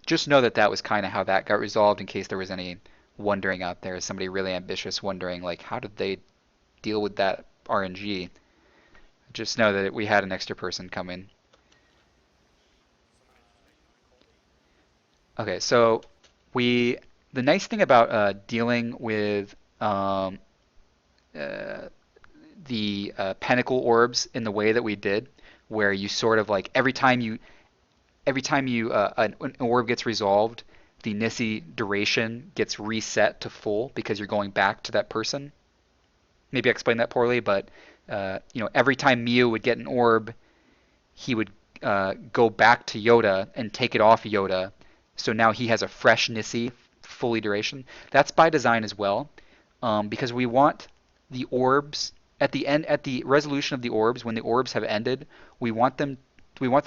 Just know that was kind of how that got resolved in case there was any wondering out there, somebody really ambitious wondering like how did they deal with that RNG. Just know that we had an extra person come in. Okay, so the nice thing about dealing with the pentacle orbs in the way that we did, where you sort of like every time an orb gets resolved, the Nisi duration gets reset to full because you're going back to that person. maybe I explained that poorly, but every time Mew would get an orb, he would go back to Yoda and take it off Yoda. So now he has a fresh Nisi, fully duration. That's by design as well, because we want the orbs at the end, at the resolution of the orbs, when the orbs have ended, we want the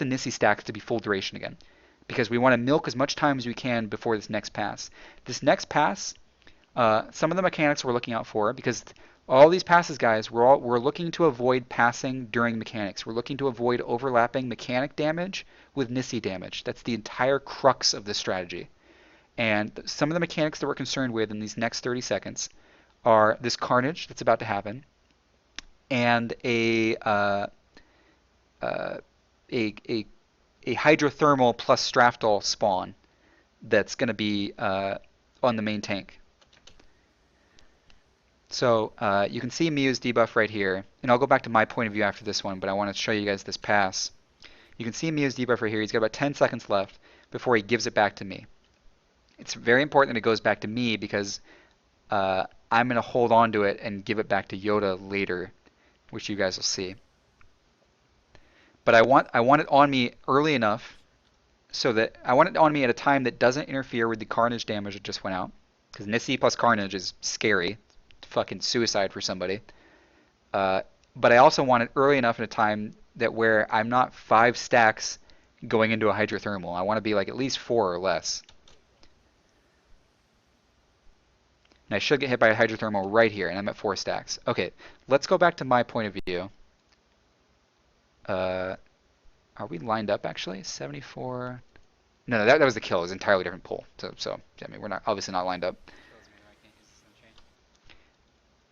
Nisi stacks to be full duration again, because we want to milk as much time as we can before this next pass. This next pass, some of the mechanics we're looking out for, because all these passes, guys, we're looking to avoid passing during mechanics. We're looking to avoid overlapping mechanic damage with Nisi damage. That's the entire crux of this strategy. And some of the mechanics that we're concerned with in these next 30 seconds are this carnage that's about to happen, and a hydrothermal plus Strafdol spawn that's going to be on the main tank. So you can see Mew's debuff right here, and I'll go back to my point of view after this one, but I want to show you guys this pass. You can see Mew's debuff right here. He's got about 10 seconds left before he gives it back to me. It's very important that it goes back to me, because I'm going to hold on to it and give it back to Yoda later, which you guys will see. But I want it on me early enough so that I want it on me at a time that doesn't interfere with the carnage damage that just went out. Because Nisi plus carnage is scary. Fucking suicide for somebody. But I also want it early enough in a time that where I'm not 5 stacks going into a hydrothermal. I want to be like at least 4 or less. And I should get hit by a hydrothermal right here, and I'm at 4 stacks. Okay, let's go back to my point of view. Are we lined up actually? 74. No, that was the kill. It was an entirely different pull. So I mean, we're not obviously not lined up.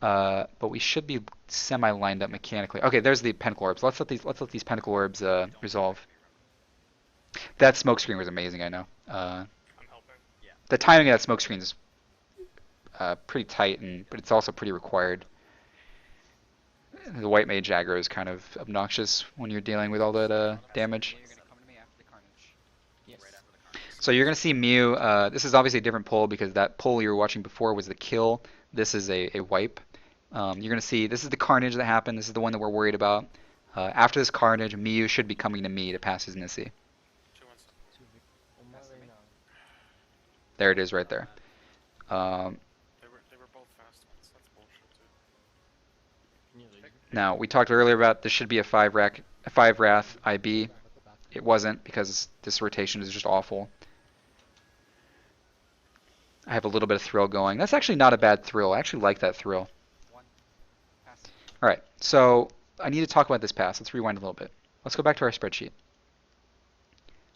But we should be semi-lined up mechanically. Okay, there's the pentacle orbs. Let's let these pentacle orbs resolve. That smoke screen was amazing. I know. I'm helping. Yeah. The timing of that smoke screen is pretty tight, but it's also pretty required. The white mage aggro is kind of obnoxious when you're dealing with all that damage. You're gonna come to me after the carnage. Yes. Right after the carnage. So you're going to see Mew. This is obviously a different pull, because that pull you were watching before was the kill. This is a wipe. You're going to see this is the carnage that happened. This is the one that we're worried about. After this carnage, Mew should be coming to me to pass his Nisi. 2-1-7. There it is right there. They were both fast ones. That's bullshit too. Now, we talked earlier about this should be a 5 Wrath IB. It wasn't, because this rotation is just awful. I have a little bit of thrill going. That's actually not a bad thrill. I actually like that thrill. Alright, so I need to talk about this pass. Let's rewind a little bit. Let's go back to our spreadsheet.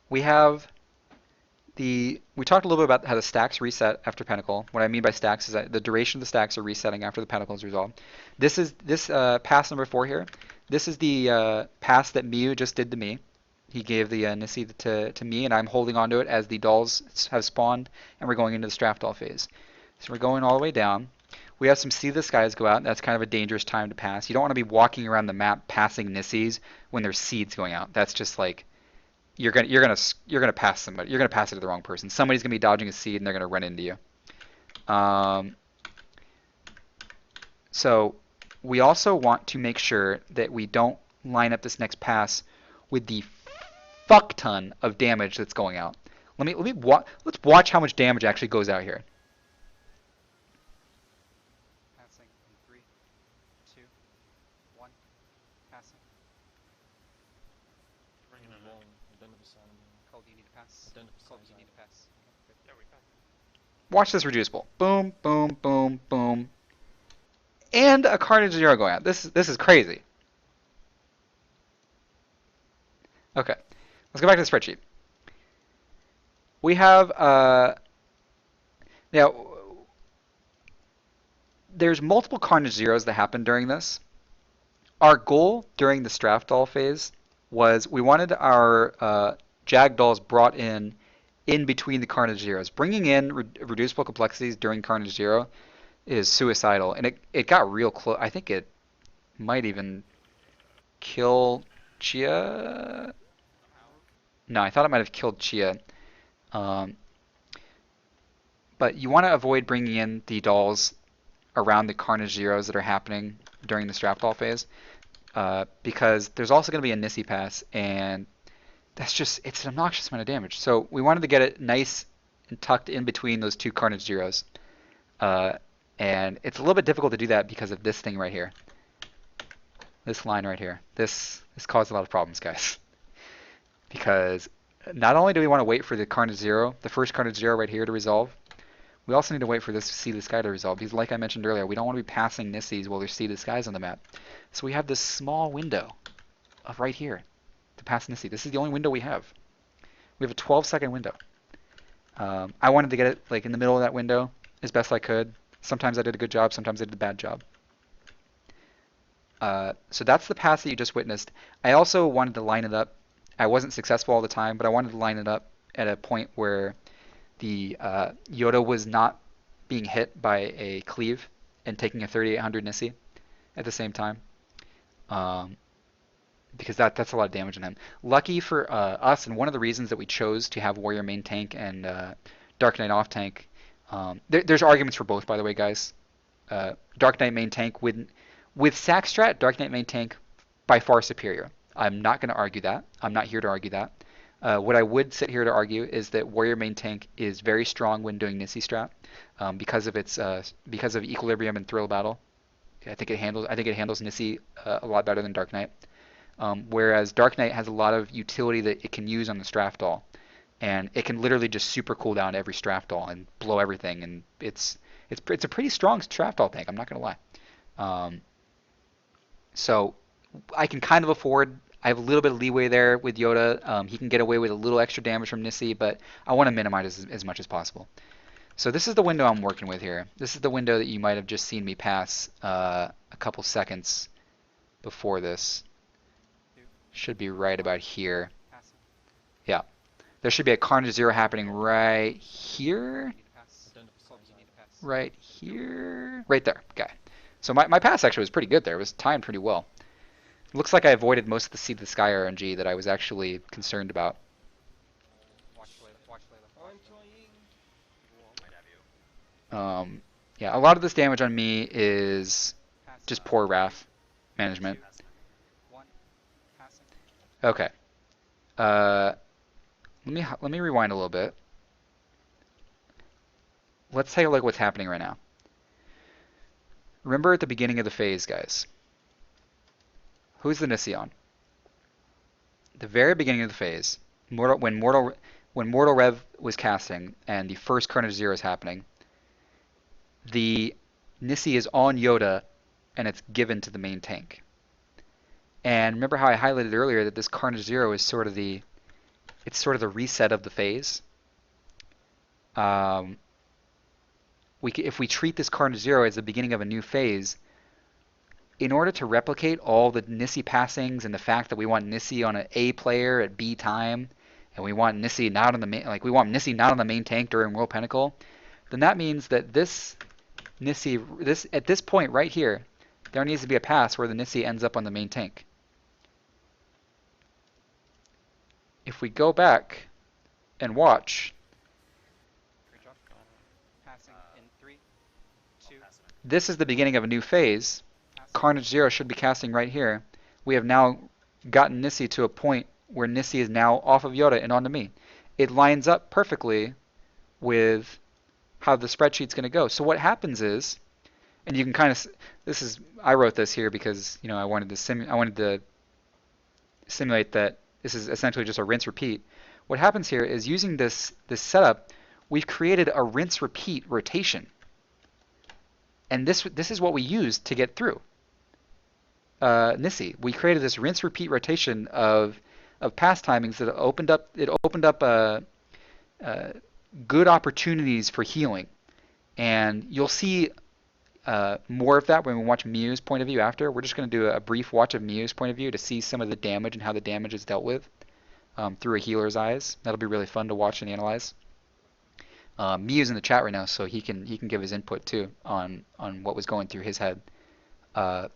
We talked a little bit about how the stacks reset after Pentacle. What I mean by stacks is that the duration of the stacks are resetting after the Pentacle is resolved. This pass number 4 here. This is the pass that Mew just did to me. He gave the Nisi to me, and I'm holding on to it as the dolls have spawned, and we're going into the Strafdol phase. So we're going all the way down. We have some See the Skies go out. That's kind of a dangerous time to pass. You don't want to be walking around the map passing Nisis when there's seeds going out. That's just like you're gonna pass somebody. You're gonna pass it to the wrong person. Somebody's gonna be dodging a seed, and they're gonna run into you. So we also want to make sure that we don't line up this next pass with the fuck ton of damage that's going out. Let's watch how much damage actually goes out here. Passing in 3, 2, 1. Passing. Bringing it in. Cole, do you need to pass? Cole, do you need to pass? Yeah, we got. Watch this reducible. Boom, boom, boom, boom. And a Carnage 0 going out. This is crazy. Okay, let's go back to the spreadsheet. We have now there's multiple Carnage Zeros that happen during this. Our goal during the Strafdol phase was we wanted our Jag dolls brought in between the Carnage Zeros. Bringing in reducible complexities during Carnage Zero is suicidal, and it got real close. I think it might even kill Chia. No, I thought it might have killed Chia. But you want to avoid bringing in the dolls around the Carnage Zeros that are happening during the Straptall phase, because there's also going to be a Nisi pass, and it's an obnoxious amount of damage. So we wanted to get it nice and tucked in between those two Carnage Zeros. Uh, and it's a little bit difficult to do that because of this thing right here. This line right here. This caused a lot of problems, guys. Because not only do we want to wait for the Carnage Zero, the first Carnage Zero right here to resolve, we also need to wait for this Sea the Sky to resolve. Because like I mentioned earlier, we don't want to be passing Nisis while there's Sea the Skies on the map. So we have this small window of right here to pass Nisi. This is the only window we have. We have a 12-second window. I wanted to get it like in the middle of that window as best I could. Sometimes I did a good job, sometimes I did a bad job. So that's the pass that you just witnessed. I also wanted to line it up. I wasn't successful all the time, but I wanted to line it up at a point where the Yoda was not being hit by a cleave and taking a 3800 Nisi at the same time. Because that's a lot of damage on him. Lucky for us, and one of the reasons that we chose to have Warrior main tank and Dark Knight off tank, there's arguments for both, by the way, guys. Dark Knight main tank with sack strat, Dark Knight main tank by far superior. I'm not going to argue that. I'm not here to argue that. What I would sit here to argue is that Warrior main tank is very strong when doing Nisi strat because of equilibrium and thrill battle. I think it handles Nisi a lot better than Dark Knight. Whereas Dark Knight has a lot of utility that it can use on the Straptall, and it can literally just super cool down every Straptall and blow everything, and it's a pretty strong Straptall tank. I'm not gonna lie. So I can kind of afford. I have a little bit of leeway there with Yoda. He can get away with a little extra damage from Nisi, but I want to minimize as much as possible. So this is the window I'm working with here. This is the window that you might have just seen me pass a couple seconds before this. Should be right about here. Yeah. There should be a Carnage Zero happening right here. Right here. Right there. Okay. So my pass actually was pretty good there. It was timed pretty well. Looks like I avoided most of the Sea to the Sky RNG that I was actually concerned about. Yeah, a lot of this damage on me is just poor Wrath management. Okay. Let me rewind a little bit. Let's take a look at what's happening right now. Remember at the beginning of the phase, guys. Who's the Nisi on? The very beginning of the phase, when Mortal Rev was casting and the first Carnage Zero is happening, the Nisi is on Yoda and it's given to the main tank. And remember how I highlighted earlier that this Carnage Zero is sort of the reset of the phase. If we treat this Carnage Zero as the beginning of a new phase, in order to replicate all the Nisi passings and the fact that we want Nisi on an A player at B time, and we want Nisi not on the main tank during World Pinnacle, then that means that this Nisi at this point right here, there needs to be a pass where the Nisi ends up on the main tank. If we go back and watch, this is the beginning of a new phase. Carnage Zero should be casting right here. We have now gotten Nisi to a point where Nisi is now off of Yoda and onto me. It lines up perfectly with how the spreadsheet's going to go. So what happens is, and you can kind of, I wrote this here because I wanted to simulate that this is essentially just a rinse repeat. What happens here is using this setup, we've created a rinse repeat rotation. And this is what we used to get through Nisi. We created this rinse repeat rotation of past timings that opened up good opportunities for healing. And you'll see more of that when we watch Mew's point of view after. We're just going to do a brief watch of Mew's point of view to see some of the damage and how the damage is dealt with through a healer's eyes. That'll be really fun to watch and analyze. Mew's in the chat right now, so he can give his input too on what was going through his head. But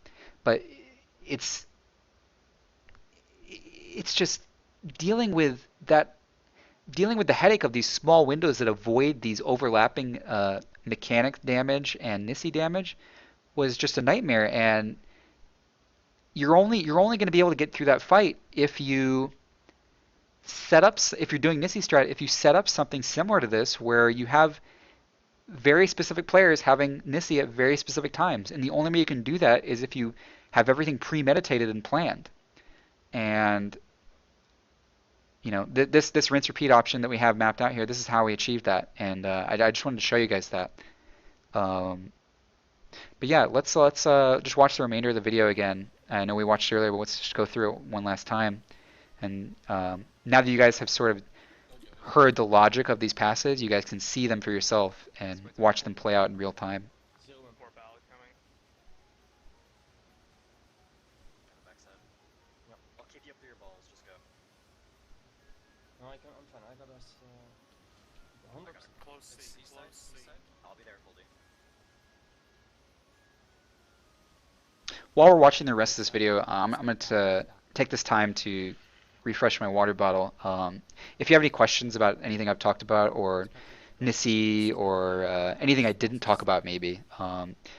it's just dealing with the headache of these small windows that avoid these overlapping mechanic damage and Nisi damage was just a nightmare. And you're only going to be able to get through that fight if you if you're doing Nisi strat, if you set up something similar to this where you have very specific players having Nisi at very specific times. And the only way you can do that is if you have everything premeditated and planned. And this rinse repeat option that we have mapped out here, this is how we achieve that. And I just wanted to show you guys that. Um, but yeah, let's just watch the remainder of the video again. I know we watched it earlier, but let's just go through it one last time. And now that you guys have sort of heard the logic of these passes, you guys can see them for yourself and watch them play out in real time. More ballad coming. On the backside. Yep. I'll keep you up to your balls. Just go. No, I'm fine. I got us 100%. Close C. Close C. I'll be there, Foldy. While we're watching the rest of this video, I'm going to take this time to refresh my water bottle. If you have any questions about anything I've talked about, or Nisi, or anything I didn't talk about maybe,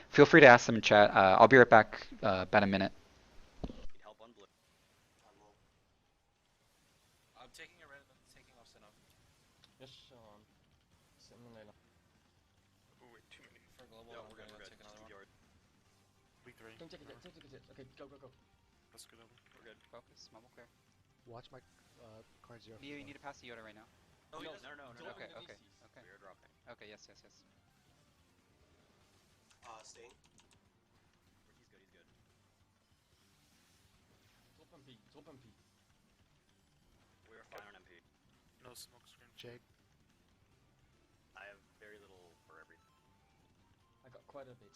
feel free to ask them in chat. I'll be right back about a minute. Need help on blue. I'm taking a red and then taking off Sinnoh. Yes, simulator. Ooh, wait, too many. For global, Yeah, I'm we're good. gonna We're good. take Just another keep one. yours. Week 3. Don't take it. Okay, go. Let's go double. We're good. Focus, mobile clear. Watch my card 0. Neo, you need to pass the Yoda right now. No, No, no. Okay, don't okay, Nisis. okay. We are dropping. Okay, yes. Staying. He's good. He's good. Drop MP. We are fine on MP. No smoke screen. Jake. I have very little for everything. I got quite a bit.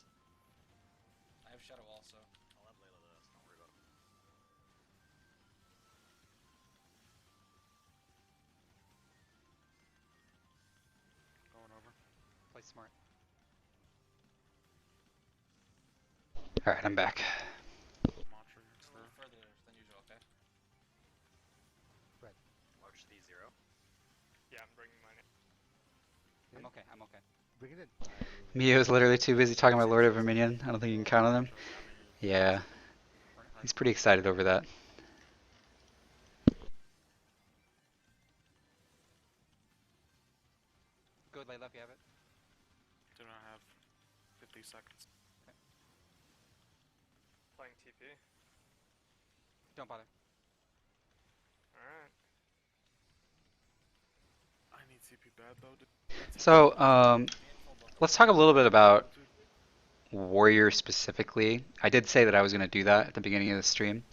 I have Shadow also. I'll have Layla though, so don't worry about it. Going over. Play smart. Alright, I'm back. Mantra It's against a little there. further than usual, okay? March the 0. Yeah, I'm bringing mine in. I'm okay. Bring it in. Mio's literally too busy talking about Lord of Dominion. I don't think you can count on him. Yeah, he's pretty excited over that. Good, Layla, if you have it. Do not have 50 seconds. Okay. Playing TP. Don't bother. Alright. I need TP bad though. So, let's talk a little bit about Warrior specifically. I did say that I was going to do that at the beginning of the stream.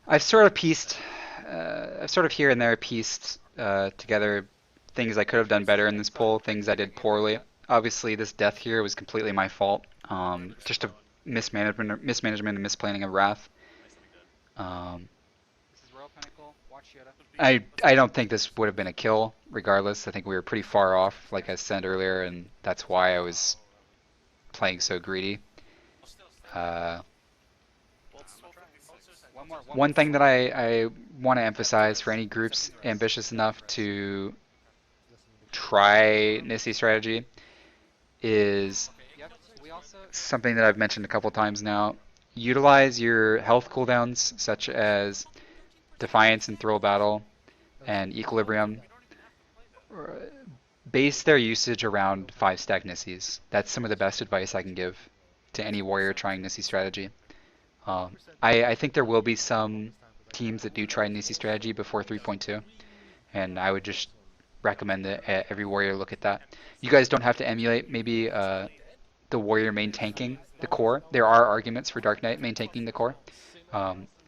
I've sort of here and there pieced together things I could have done better in this poll, things I did poorly. Obviously, this death here was completely my fault. Just a mismanagement and misplanning of Wrath. This is Royal Pinnacle. Watch Yoda. I don't think this would have been a kill, regardless. I think we were pretty far off, like I said earlier, and that's why I was playing so greedy. One thing that I want to emphasize for any groups ambitious enough to try Nisi strategy is something that I've mentioned a couple times now. Utilize your health cooldowns, such as Defiance and Thrill Battle and Equilibrium. Base their usage around 5-stack Nisis. That's some of the best advice I can give to any warrior trying Nisi strategy. I think there will be some teams that do try Nisi strategy before 3.2, and I would just recommend that every warrior look at that. You guys don't have to emulate maybe the warrior main tanking the core. There are arguments for Dark Knight main tanking the core.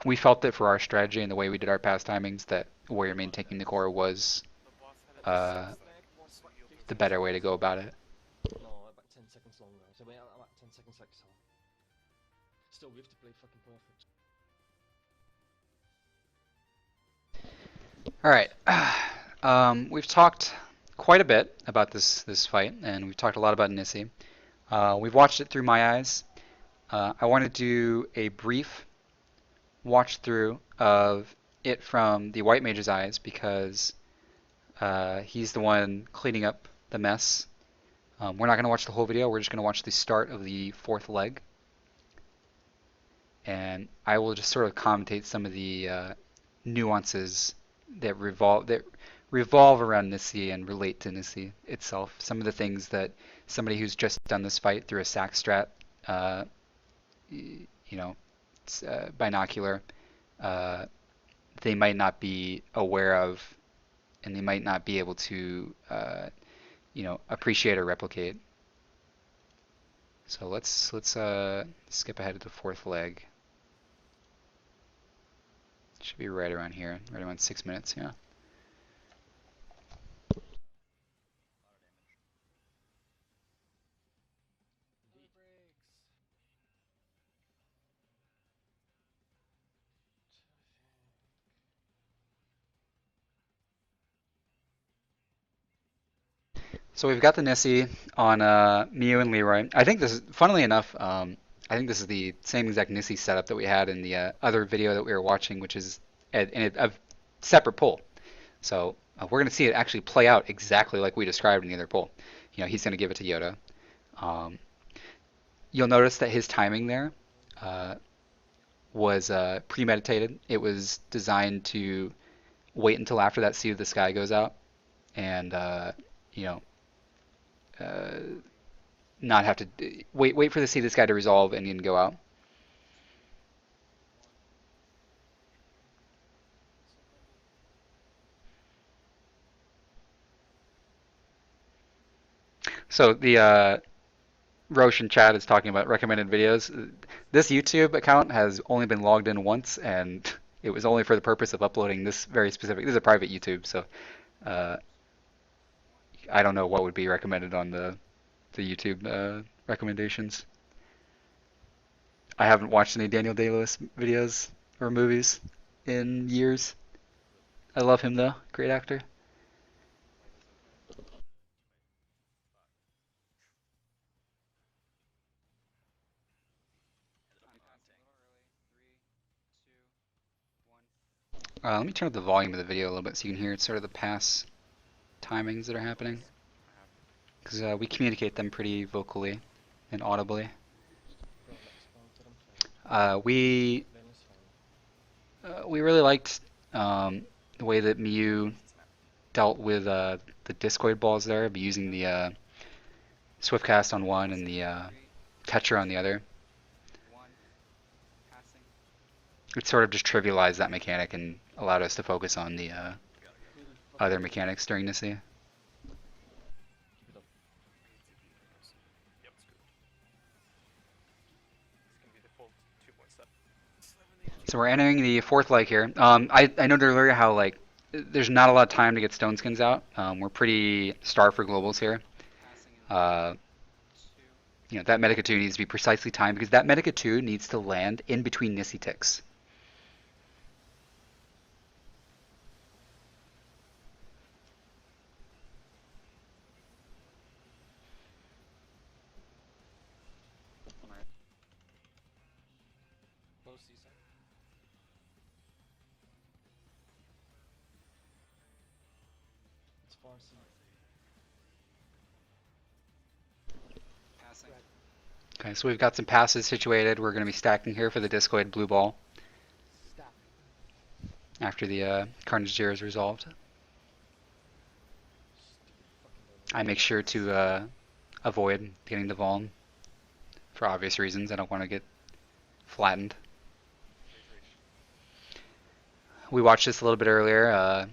We felt that for our strategy and the way we did our past timings, that warrior main tanking the core was the better way to go about it. No, about 10 seconds longer. So I'm at 10 seconds like so. Still, we have to play fucking perfect. Alright, we've talked quite a bit about this fight, and we've talked a lot about Nisi. We've watched it through my eyes. I want to do a brief watch through of it from the White Mage's eyes, because he's the one cleaning up the mess. We're not going to watch the whole video, we're just going to watch the start of the fourth leg. and I will just sort of commentate some of the nuances that revolve around Nisi and relate to Nisi itself. Some of the things that somebody who's just done this fight through a sack strat, uh, you know, binocular, uh, they might not be aware of, and they might not be able to, appreciate or replicate. So let's skip ahead to the fourth leg. Should be right around here, right around 6 minutes. Yeah. So we've got the Nisi on Miu and Leroy. I think this is, funnily enough, I think this is the same exact Nisi setup that we had in the other video that we were watching, which is a separate pull. So we're going to see it actually play out exactly like we described in the other pull. He's going to give it to Yoda. Um, you'll notice that his timing there uh, was premeditated. It was designed to wait until after that Sea of the Sky goes out, and you know, uh, not have to wait for the Sea of the Sky to resolve and then go out. So the Roche and Chad is talking about recommended videos. This YouTube account has only been logged in once, and it was only for the purpose of uploading this very specific. This is a private YouTube, so uh, I don't know what would be recommended on the YouTube recommendations. I haven't watched any Daniel Day-Lewis videos or movies in years. I love him though, great actor. Let me turn up the volume of the video a little bit so you can hear sort of the pass timings that are happening, because we communicate them pretty vocally and audibly. We really liked the way that Miu dealt with the discoid balls there, by using the swift cast on one and the catcher on the other. It sort of just trivialized that mechanic and allowed us to focus on the other mechanics during this. Yep, it's good. It's gonna be default 2.7. So we're entering the fourth leg here. I noted earlier how there's not a lot of time to get stone skins out. We're pretty starved for globals here. Uh, that Medica 2 needs to be precisely timed, because that Medica 2 needs to land in between Nisi ticks. Close seaside. It's far sea. Okay, so we've got some passes situated. We're going to be stacking here for the discoid blue ball after the Carnage Jira is resolved. I make sure to avoid getting the Voln for obvious reasons. I don't want to get flattened. We watched this a little bit earlier.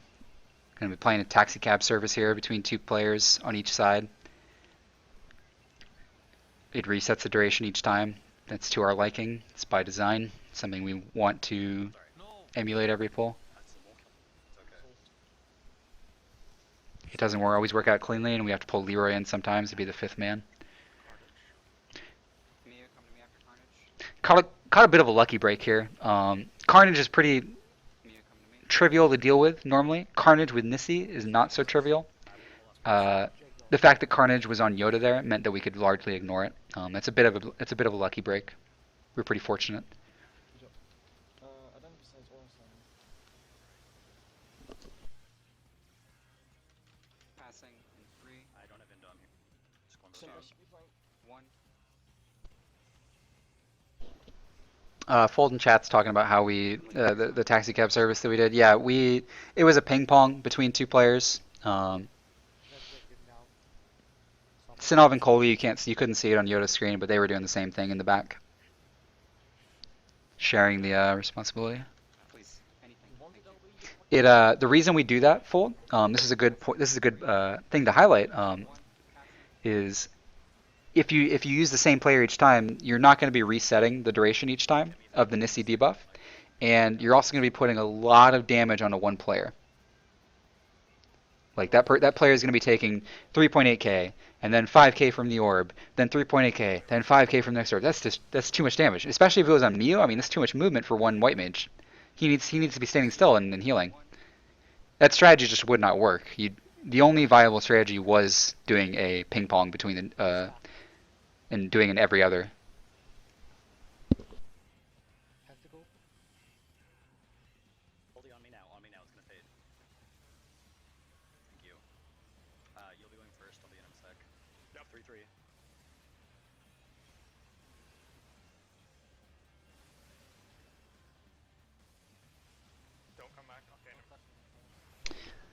Going to be playing a taxi cab service here between two players on each side. It resets the duration each time. That's to our liking. It's by design. Something we want to emulate every pull. It doesn't always work out cleanly, and we have to pull Leroy in sometimes to be the fifth man. Caught a bit of a lucky break here. Carnage is pretty trivial to deal with normally. Carnage with Nisi is not so trivial. The fact that Carnage was on Yoda there meant that we could largely ignore it. It's a bit of a lucky break. We're pretty fortunate. Identifies all signs. Passing in 3, I don't have Indo on here. Just going Simba to should be fine. 1. Fold chat's talking about how the taxi cab service that we did. Yeah, it was a ping pong between two players. Sinov and Colby, you couldn't see it on Yoda's screen, but they were doing the same thing in the back, sharing the responsibility. Please, anything. The reason we do that, Fold, this is a good point. This is a good thing to highlight. Is if you use the same player each time, you're not going to be resetting the duration each time of the Nisi debuff, and you're also going to be putting a lot of damage onto one player. Like that player is going to be taking 3.8k and then 5k from the orb, then 3.8k, then 5k from the next orb. That's too much damage, especially if it was on Neo. I mean, that's too much movement for one white mage. He needs to be standing still and healing. That strategy just would not work. The only viable strategy was doing a ping pong between and doing an every other. Holding on me now. On me now. It's gonna fade. Thank you. You'll be going first. I'll be in a sec. Yep, 3-3. Don't come back. Okay, no.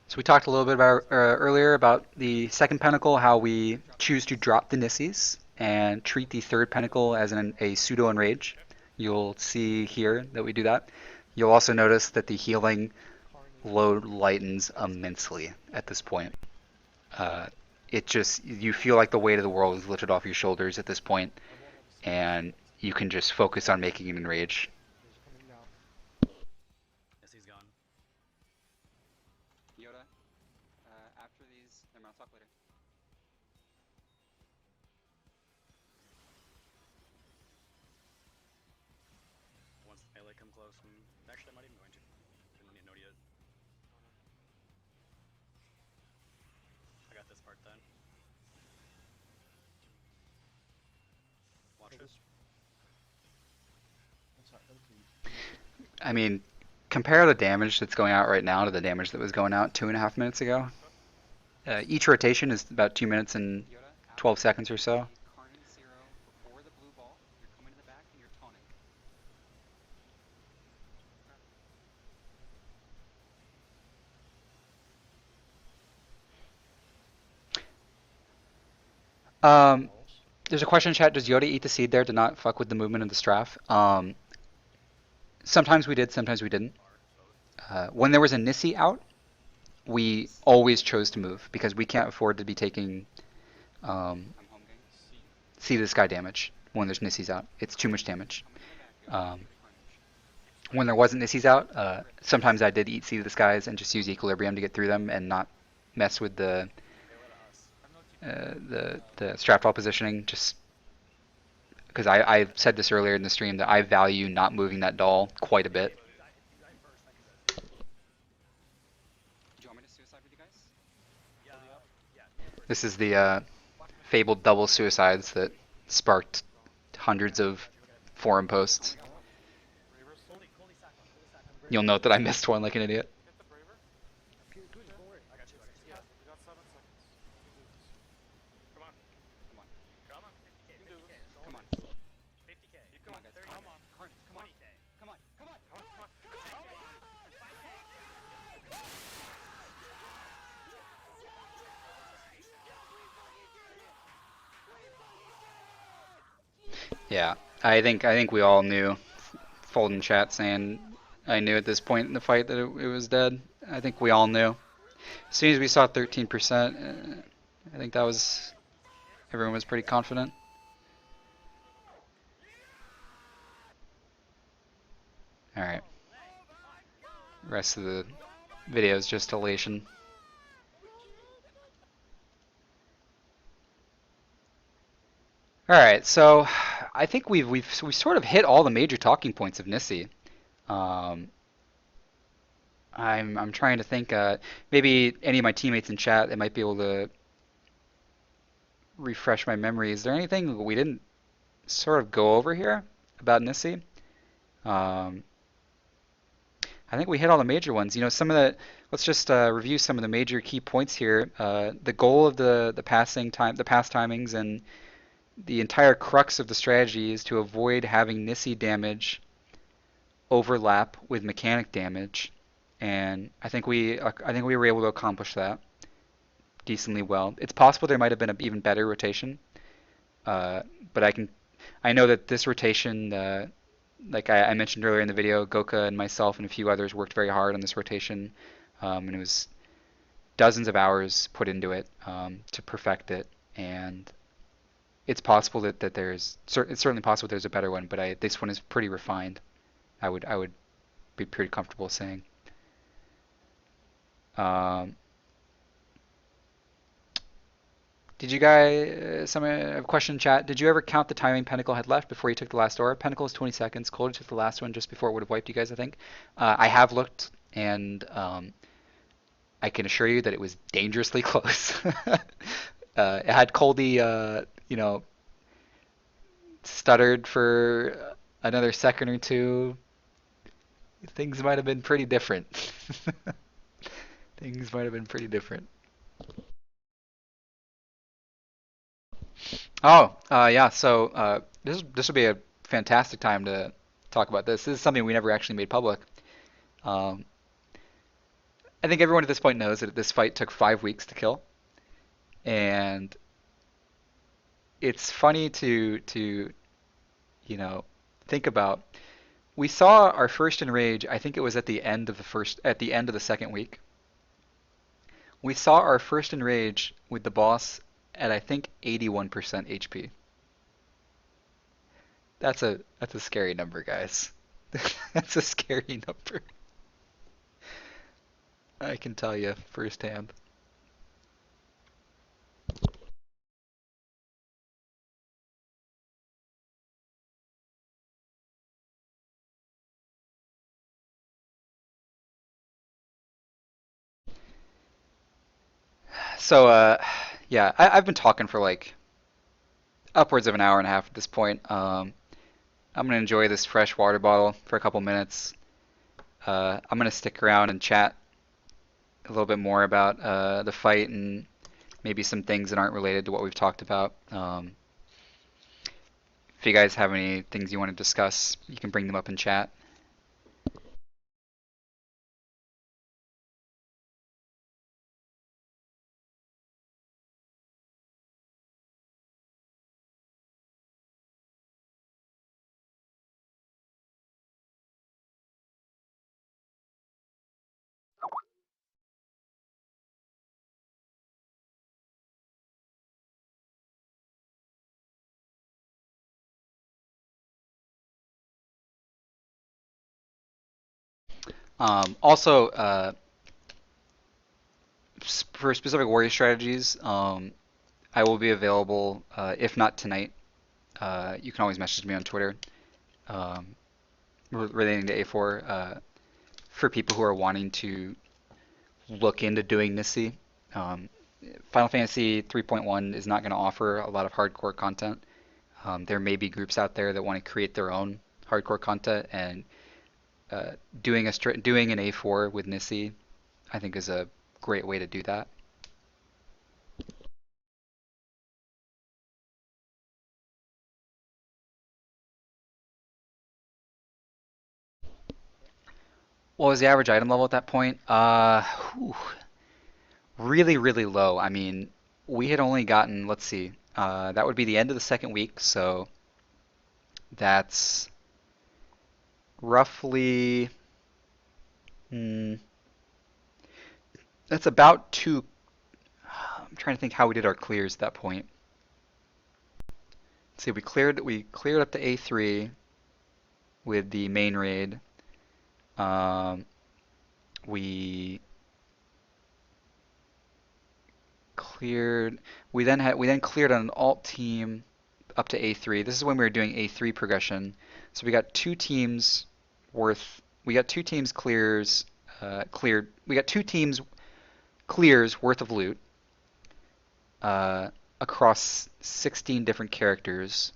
So we talked a little bit about earlier about the second pentacle, how we choose to drop the Nissis and treat the third pentacle as a pseudo enrage. You'll see here that we do that. You'll also notice that the healing load lightens immensely at this point. You feel like the weight of the world is lifted off your shoulders at this point, and you can just focus on making an enrage. Yes, he's gone. Yoda, after these, I'll talk later. Once the melee come close, actually, I'm not even going to. Didn't need to know yet. I got this part then. Watch this. I mean, compare the damage that's going out right now to the damage that was going out 2.5 minutes ago. Each rotation is about 2 minutes and 12 seconds or so. There's a question in chat. Does Yoda eat the seed there to not fuck with the movement of the Straff? Sometimes we did, sometimes we didn't. When there was a Nisi out, we always chose to move because we can't afford to be taking Seed of the Sky damage when there's Nissis out. It's too much damage. When there wasn't Nissis out, sometimes I did eat Seed of the Skies and just use Equilibrium to get through them and not mess with the strap wall positioning, just because I said this earlier in the stream that I value not moving that doll quite a bit. Do you want me to suicide with you guys? Yeah. This is the fabled double suicides that sparked hundreds of forum posts. You'll note that I missed one like an idiot. Get the braver. I got you. Yeah, we got 7 seconds. Come on. Come on. Come on. You can do this. Come on. 50k. Come on, guys. Come on. Come on. 20k. Come on. Come on. Come on. Yeah, I think we all knew. Fold in chat saying I knew at this point in the fight that it was dead. I think we all knew. As soon as we saw 13%, I think that was everyone was pretty confident. All right. Rest of the video is just elation. All right, so I think we've sort of hit all the major talking points of Nisi. I'm trying to think. Maybe any of my teammates in chat, they might be able to refresh my memory. Is there anything we didn't sort of go over here about Nisi? I think we hit all the major ones. You know, let's just review some of the major key points here. The goal of the pass timings, and the entire crux of the strategy is to avoid having Nisi damage overlap with mechanic damage, and I think we were able to accomplish that decently well. It's possible there might have been an even better rotation, uh, but I know that this rotation, like I mentioned earlier in the video, Goka and myself and a few others worked very hard on this rotation, and it was dozens of hours put into it to perfect it, and it's possible that it's certainly possible there's a better one, but this one is pretty refined. I would be pretty comfortable saying. Um, did you guys, some question in chat? Did you ever count the timing Pentacle had left before you took the last door? Pentacle is 20 seconds. Cold took the last one just before it would have wiped you guys, I think. I have looked, and I can assure you that it was dangerously close. It had Coldy, stuttered for another second or two, things might have been pretty different. Things might have been pretty different. Oh, yeah. So this would be a fantastic time to talk about this. This is something we never actually made public. Um, I think everyone at this point knows that this fight took 5 weeks to kill, and it's funny to think about. We saw our first enrage. I think it was at the end of the second week. We saw our first enrage with the boss at I think 81% HP. That's a scary number, guys. That's a scary number. I can tell you firsthand. So, yeah, I've been talking for like upwards of an hour and a half at this point. I'm gonna enjoy this fresh water bottle for a couple minutes. I'm gonna stick around and chat a little bit more about the fight and maybe some things that aren't related to what we've talked about. If you guys have any things you want to discuss, you can bring them up in chat. Also, for specific warrior strategies, I will be available, if not tonight. You can always message me on Twitter um, relating to A4 for people who are wanting to look into doing Nisi. Um, Final Fantasy 3.1 is not going to offer a lot of hardcore content. There may be groups out there that want to create their own hardcore content, and doing an A4 with Nisi, I think, is a great way to do that. What was the average item level at that point? Whew, really, really low. I mean, we had only gotten, let's see, that would be the end of the second week, so that's roughly, hmm, that's about two. I'm trying to think how we did our clears at that point. Let's see, we cleared up to A3 with the main raid. Um, we cleared. We then cleared on an alt team up to A3. This is when we were doing A3 progression. So we got two teams worth. We got two teams clears cleared. We got two teams clears worth of loot uh, across 16 different characters.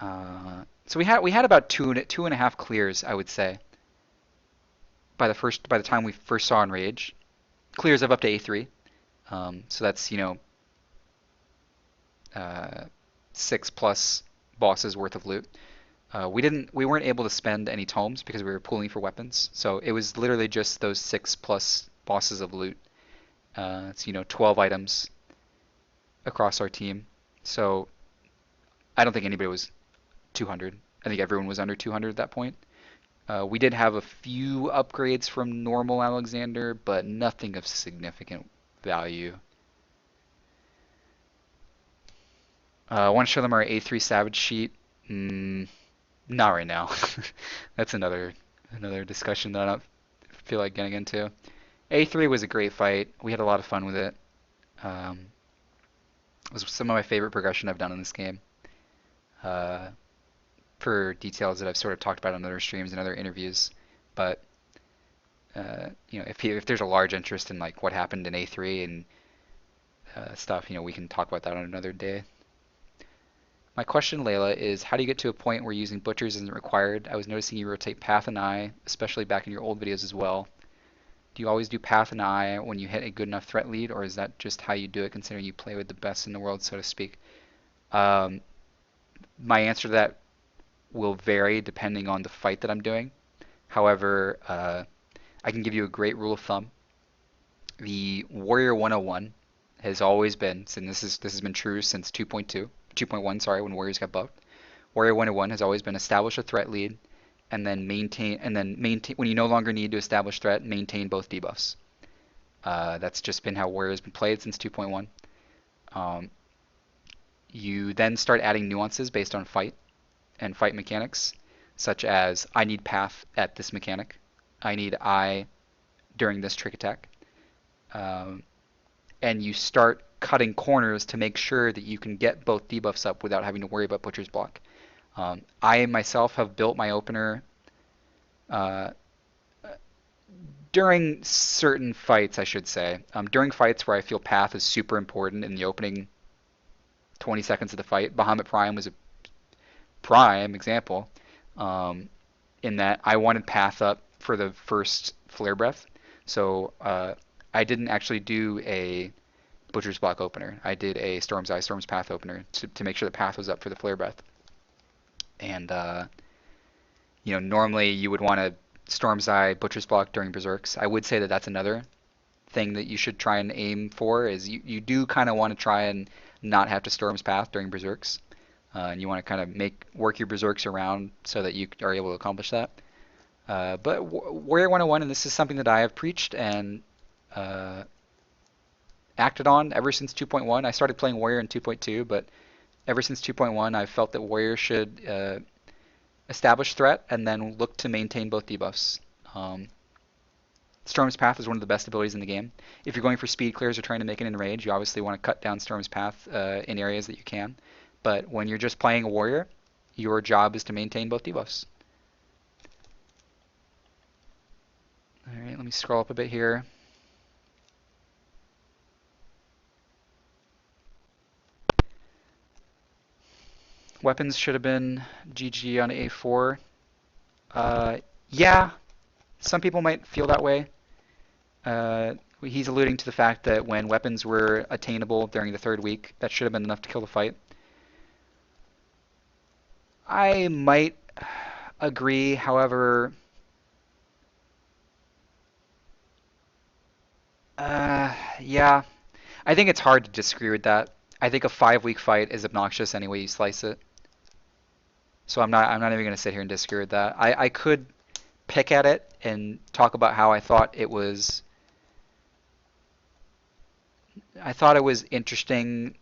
So we had about two and a half clears, I would say, by the time we first saw Enrage. Clears of up to A3. So that's uh, 6+ bosses worth of loot. We weren't able to spend any tomes because we were pooling for weapons. So it was literally just those 6 plus bosses of loot. It's 12 items across our team. So I don't think anybody was 200. I think everyone was under 200 at that point. We did have a few upgrades from normal Alexander, but nothing of significant value. I want to show them our A3 Savage sheet. Not right now. That's another discussion that I don't feel like getting into. A3 was a great fight. We had a lot of fun with it. It was some of my favorite progression I've done in this game. Uh, for details that I've sort of talked about on other streams and other interviews. But if there's a large interest in like what happened in A3 and stuff, we can talk about that on another day. My question, Layla, is how do you get to a point where using butchers isn't required? I was noticing you rotate path and eye, especially back in your old videos as well. Do you always do path and eye when you hit a good enough threat lead, or is that just how you do it, considering you play with the best in the world, so to speak? Um, my answer to that will vary depending on the fight that I'm doing. However, I can give you a great rule of thumb. The Warrior 101 has always been, and this has been true since 2.1, sorry, when Warriors got buffed. Warrior 101 has always been establish a threat lead, and then maintain when you no longer need to establish threat, maintain both debuffs. That's just been how Warrior has been played since 2.1. You then start adding nuances based on fight and fight mechanics, such as I need path at this mechanic, I need eye during this trick attack, and you start cutting corners to make sure that you can get both debuffs up without having to worry about Butcher's Block. I myself have built my opener uh, during certain fights, I should say. During fights where I feel path is super important in the opening 20 seconds of the fight, Bahamut Prime was a prime example, in that I wanted path up for the first flare breath. So I didn't actually do a Butcher's Block opener. I did a Storm's Eye, Storm's Path opener to make sure the path was up for the flare breath. And normally you would want to Storm's Eye, Butcher's Block during Berserks. I would say that that's another thing that you should try and aim for, is you do kind of want to try and not have to Storm's Path during Berserks. And you want to kind of work your Berserks around so that you are able to accomplish that. But Warrior 101, and this is something that I have preached and acted on ever since 2.1. I started playing Warrior in 2.2, but ever since 2.1, I've felt that Warrior should establish threat and then look to maintain both debuffs. Storm's Path is one of the best abilities in the game. If you're going for speed clears or trying to make it in rage, you obviously want to cut down Storm's Path in areas that you can. But when you're just playing a warrior, your job is to maintain both debuffs. Alright, let me scroll up a bit here. Weapons should have been GG on A4. Yeah, some people might feel that way. He's alluding to the fact that when weapons were attainable during the 3rd week, that should have been enough to kill the fight. I might agree, however, yeah, I think it's hard to disagree with that. I think a 5-week fight is obnoxious any way you slice it. So I'm not even going to sit here and disagree with that. I could pick at it and talk about how I thought it was interesting.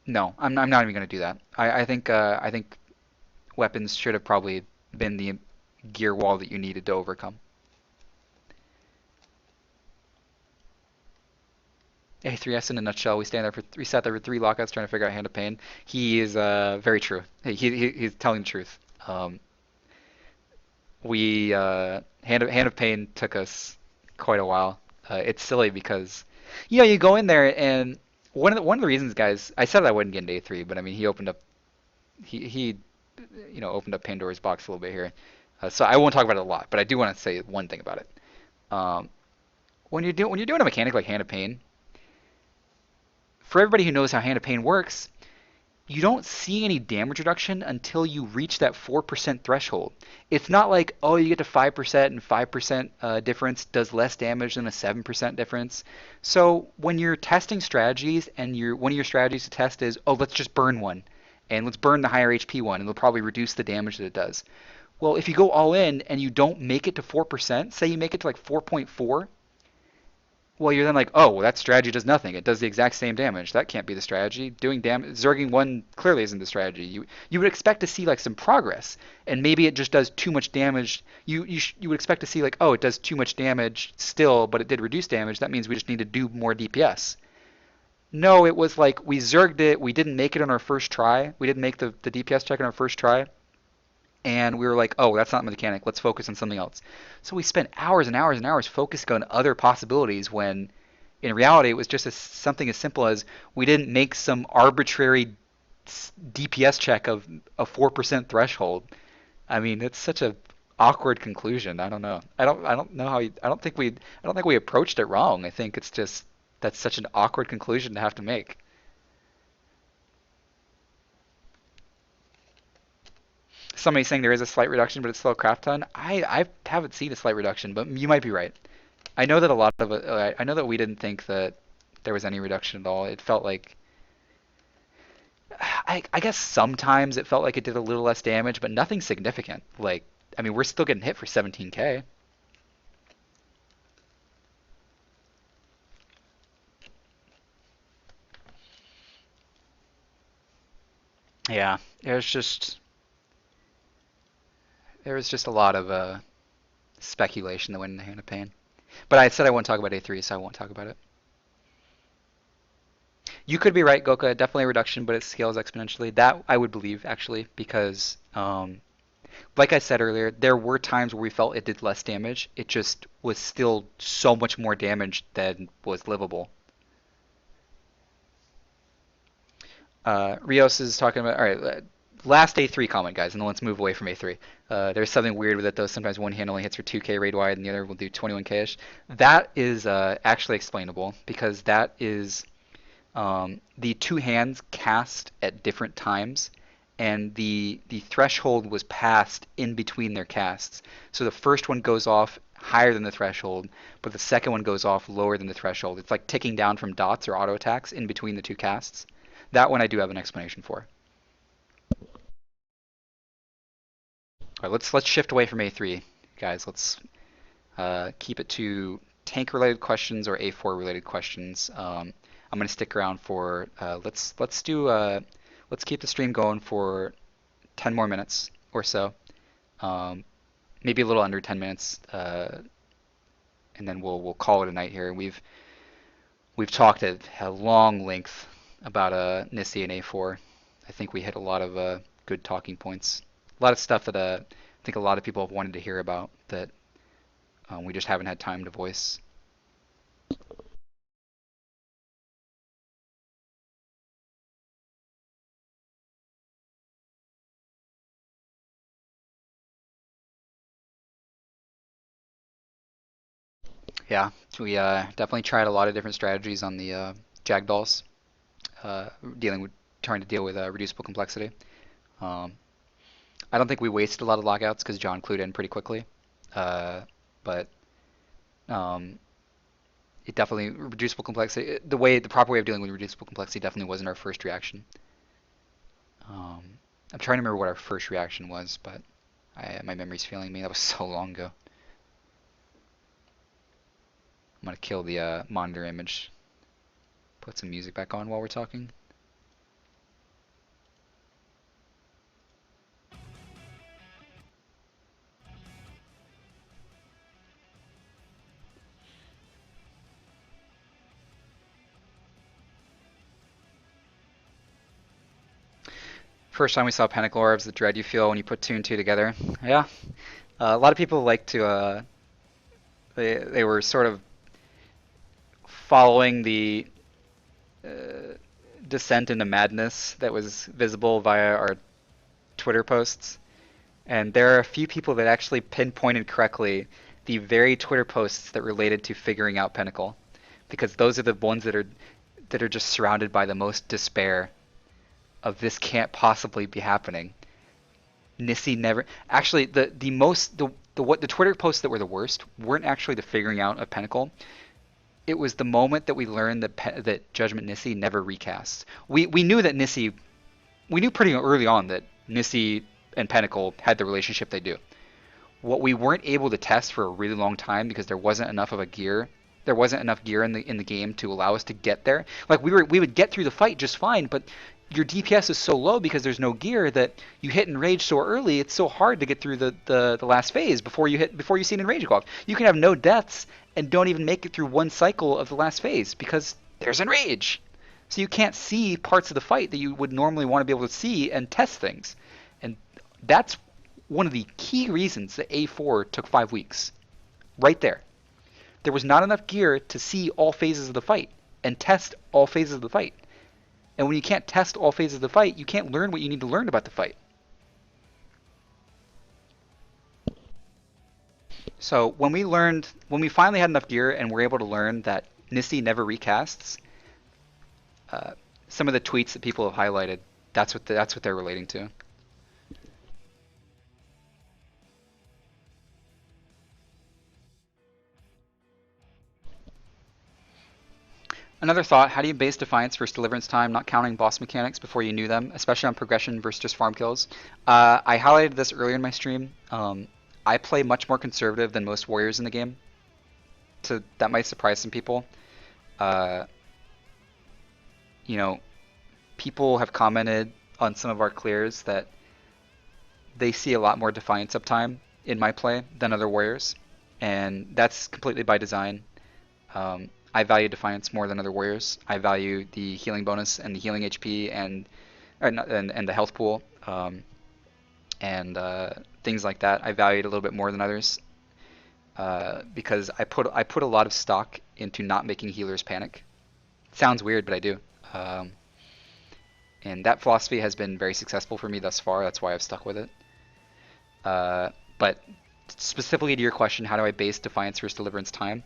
No, I'm not even going to do that. I think weapons should have probably been the gear wall that you needed to overcome. A3S in a nutshell. We sat there for 3 lockouts trying to figure out Hand of Pain. He is very true. He's telling the truth. Hand of Pain took us quite a while. It's silly because you go in there, and one of the reasons, guys, I said I wouldn't get into A3, but I mean he opened up Pandora's box a little bit here. So I won't talk about it a lot, but I do want to say one thing about it. When you're doing a mechanic like Hand of Pain, for everybody who knows how Hand of Pain works, you don't see any damage reduction until you reach that 4% threshold. It's not like, oh, you get to 5% and 5% difference does less damage than a 7% difference. So when you're testing strategies and one of your strategies to test is, oh, let's just burn one and let's burn the higher HP one and it'll probably reduce the damage that it does. Well, if you go all in and you don't make it to 4%, say you make it to like 4.4, well, you're then like, oh, well, that strategy does nothing. It does the exact same damage. That can't be the strategy. Doing damage, Zerging one clearly isn't the strategy. You would expect to see like some progress, and maybe it just does too much damage. You would expect to see like, oh, it does too much damage still, but it did reduce damage. That means we just need to do more DPS. No, it was like we zerged it. We didn't make it on our first try. We didn't make the DPS check on our first try, and we were like, oh, that's not the mechanic. Let's focus on something else. So we spent hours and hours and hours focusing on other possibilities when in reality it was just something as simple as we didn't make some arbitrary DPS check of a 4% threshold. I mean, it's such a awkward conclusion. I don't know. I don't know how I don't think we approached it wrong. I think it's just that's such an awkward conclusion to have to make. Somebody saying there is a slight reduction, but it's still a crap ton. I haven't seen a slight reduction, but you might be right. I know that a lot of it. I know that we didn't think that there was any reduction at all. It felt like I guess sometimes it felt like it did a little less damage, but nothing significant. Like I mean, we're still getting hit for 17k. Yeah, there was just a lot of speculation that went in the Hand of Pain. But I said I won't talk about A3, so I won't talk about it. You could be right, Goka. Definitely a reduction, but it scales exponentially. That I would believe actually, because like I said earlier, there were times where we felt it did less damage. It just was still so much more damage than was livable. Rios is talking about, all right, last A3 comment, guys, and then let's move away from A3. There's something weird with it, though. Sometimes one hand only hits for 2k raid wide and the other will do 21k-ish. That is actually explainable because that is the two hands cast at different times, and the threshold was passed in between their casts. So the first one goes off higher than the threshold, but the second one goes off lower than the threshold. It's like ticking down from dots or auto attacks in between the two casts. That one I do have an explanation for. All right, let's shift away from A3, guys. Let's keep it to tank-related questions or A4 related questions. I'm gonna stick around for let's keep the stream going for 10 more minutes or so, maybe a little under 10 minutes, and then we'll call it a night here. We've talked at a long length about Nisi and A4. I think we hit a lot of good talking points, a lot of stuff that I think a lot of people have wanted to hear about that we just haven't had time to voice. Yeah, we definitely tried a lot of different strategies on the Jagdalls, trying to deal with reducible complexity. Um, I don't think we wasted a lot of lockouts because John clued in pretty quickly, but um, it definitely reducible complexity. The proper way of dealing with reducible complexity definitely wasn't our first reaction. Um, I'm trying to remember what our first reaction was, but my memory's failing me. That was so long ago. I'm gonna kill the monitor image. Put some music back on while we're talking. First time we saw Pentacle Orbs, the dread you feel when you put two and two together. Yeah. A lot of people like to, they were sort of following the uh, descent into madness that was visible via our Twitter posts. And there are a few people that actually pinpointed correctly the very Twitter posts that related to figuring out Pinnacle, because those are the ones that are just surrounded by the most despair. of this can't possibly be happening. Nisi never actually the most the what the Twitter posts that were the worst weren't actually the figuring out of Pinnacle. It was the moment that we learned that Judgment Nisi never recasts. We knew that Nisi we knew pretty early on that Nisi and Pinnacle had the relationship they do. What we weren't able to test for a really long time because there wasn't enough of a gear. There wasn't enough gear in the game to allow us to get there. Like we would get through the fight just fine, but your DPS is so low because there's no gear that you hit enrage so early. It's so hard to get through the last phase before you see an enrage go off. You can have no deaths and don't even make it through one cycle of the last phase because there's enrage. So you can't see parts of the fight that you would normally want to be able to see and test things. And that's one of the key reasons that A4 took 5 weeks. Right there. There was not enough gear to see all phases of the fight and test all phases of the fight. And when you can't test all phases of the fight, you can't learn what you need to learn about the fight. So when we finally had enough gear and were able to learn that Nisi never recasts, some of the tweets that people have highlighted, that's what they're relating to. Another thought, how do you base Defiance versus Deliverance time, not counting boss mechanics before you knew them, especially on progression versus just farm kills? I highlighted this earlier in my stream. I play much more conservative than most warriors in the game. So that might surprise some people. You know, people have commented on some of our clears that they see a lot more Defiance uptime in my play than other warriors. And that's completely by design. I value Defiance more than other warriors. I value the healing bonus and the healing HP and the health pool and things like that. I value it a little bit more than others because I put a lot of stock into not making healers panic. It sounds weird, but I do. And that philosophy has been very successful for me thus far. That's why I've stuck with it. But specifically to your question, how do I base Defiance versus Deliverance time?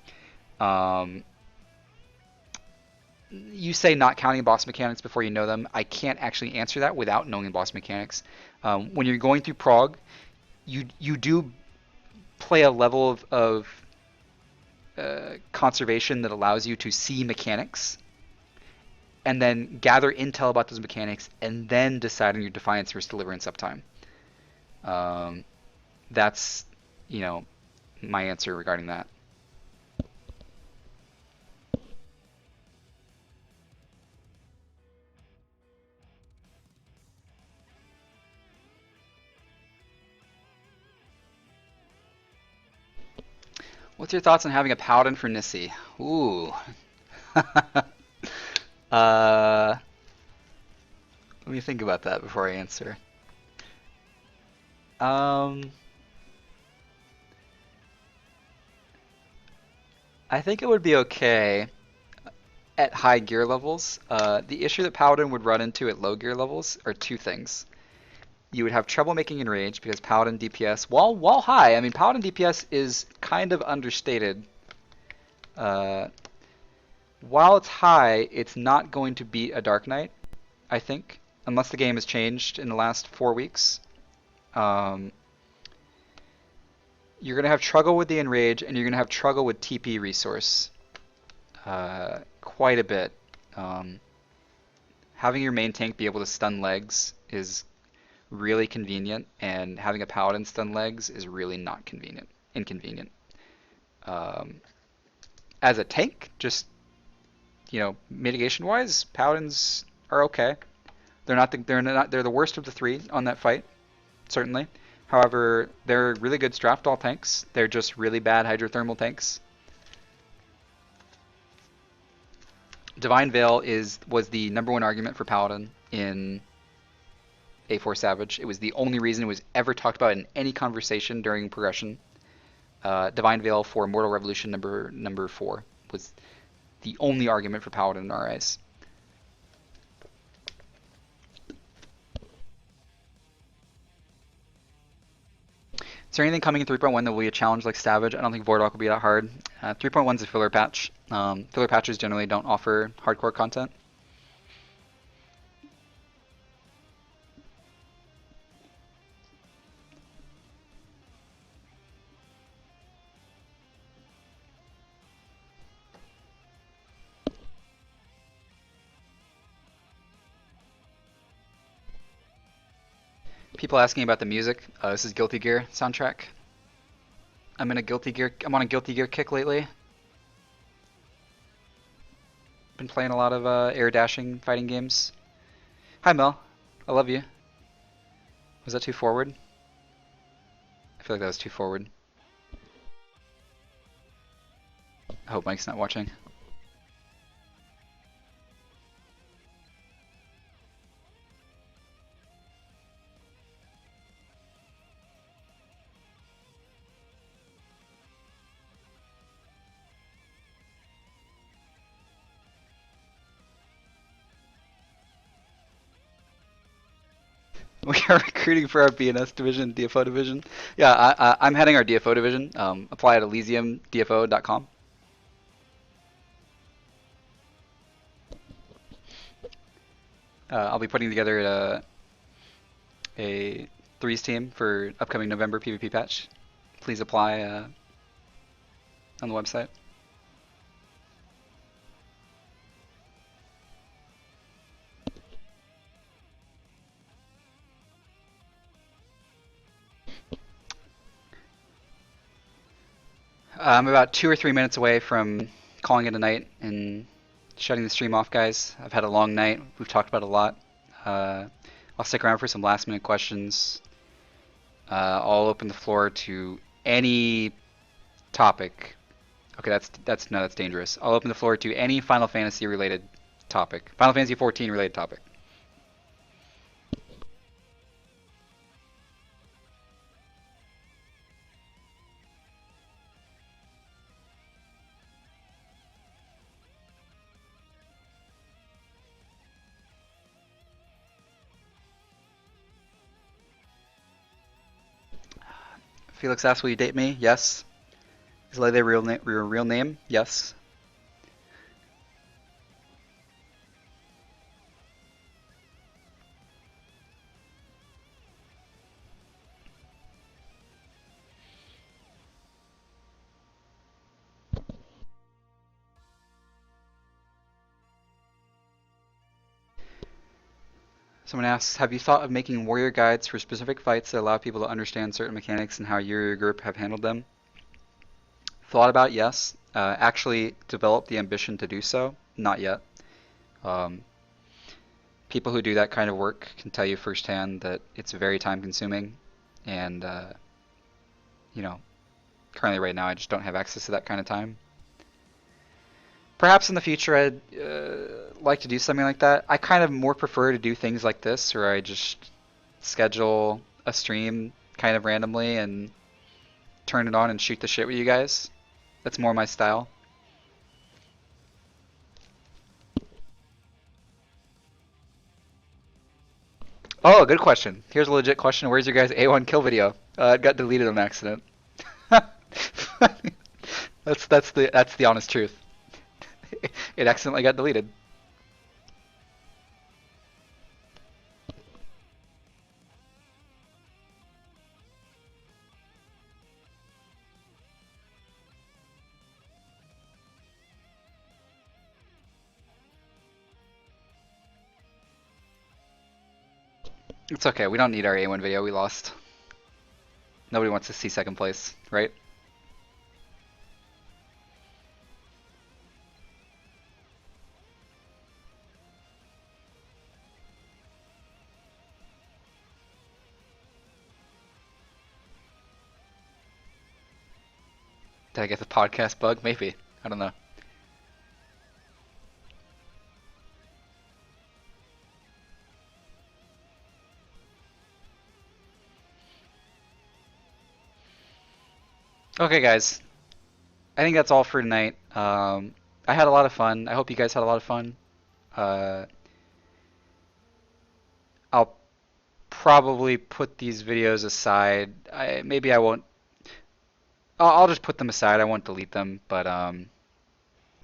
You say not counting boss mechanics before you know them. I can't actually answer that without knowing boss mechanics. When you're going through Prog, you do play a level of conservation that allows you to see mechanics and then gather intel about those mechanics and then decide on your Defiance versus Deliverance uptime. That's, my answer regarding that. What's your thoughts on having a paladin for Nisi? Ooh. Let me think about that before I answer. I think it would be okay at high gear levels. The issue that paladin would run into at low gear levels are two things. You would have trouble making enrage because Paladin DPS, while high, I mean Paladin DPS is kind of understated. While it's high, it's not going to beat a Dark Knight, I think, unless the game has changed in the last 4 weeks. You're going to have trouble with the enrage, and you're going to have trouble with TP resource quite a bit. Having your main tank be able to stun legs is really convenient, and having a paladin stun legs is really not inconvenient. As a tank, just mitigation wise, paladins are okay. They're the worst of the three on that fight, certainly. However, they're really good Strafdal tanks. They're just really bad hydrothermal tanks. Divine Veil was the #1 argument for paladin in A4 Savage. It was the only reason it was ever talked about in any conversation during progression. Divine Veil for Mortal Revolution number 4 was the only argument for Paladin in our eyes. Is there anything coming in 3.1 that will be a challenge like Savage? I don't think Vordock will be that hard. 3.1 is a filler patch. Filler patches generally don't offer hardcore content. People asking about the music. This is Guilty Gear soundtrack. I'm on a Guilty Gear kick lately. Been playing a lot of air dashing fighting games. Hi Mel, I love you. Was that too forward? I feel like that was too forward. I hope Mike's not watching. We are recruiting for our BNS division, DFO division. Yeah, I'm heading our DFO division. Apply at elysiumdfo.com. I'll be putting together a threes team for upcoming November PvP patch. Please apply on the website. I'm about 2 or 3 minutes away from calling it a night and shutting the stream off, guys. I've had a long night. We've talked about a lot. I'll stick around for some last minute questions. I'll open the floor to any topic. Okay, that's dangerous. I'll open the floor to any Final Fantasy related topic. Final Fantasy 14 related topic. Felix asks, will you date me? Yes. Is Lele your real name? Yes. Someone asks, have you thought of making warrior guides for specific fights that allow people to understand certain mechanics and how you or your group have handled them? Thought about, yes. Actually developed the ambition to do so, not yet. People who do that kind of work can tell you firsthand that it's very time consuming, and you know, currently right now I just don't have access to that kind of time. Perhaps in the future I'd like to do something like that. I kind of more prefer to do things like this, where I just schedule a stream kind of randomly and turn it on and shoot the shit with you guys. That's more my style. Oh, good question. Here's a legit question. Where's your guys' A1 kill video? It got deleted on accident. That's the honest truth. It accidentally got deleted. It's okay. We don't need our A1 video. We lost. Nobody wants to see second place, right? Did I get the podcast bug? Maybe. I don't know. Okay, guys. I think that's all for tonight. I had a lot of fun. I hope you guys had a lot of fun. Uh, I'll probably put these videos aside. Maybe I won't. I'll just put them aside. I won't delete them. But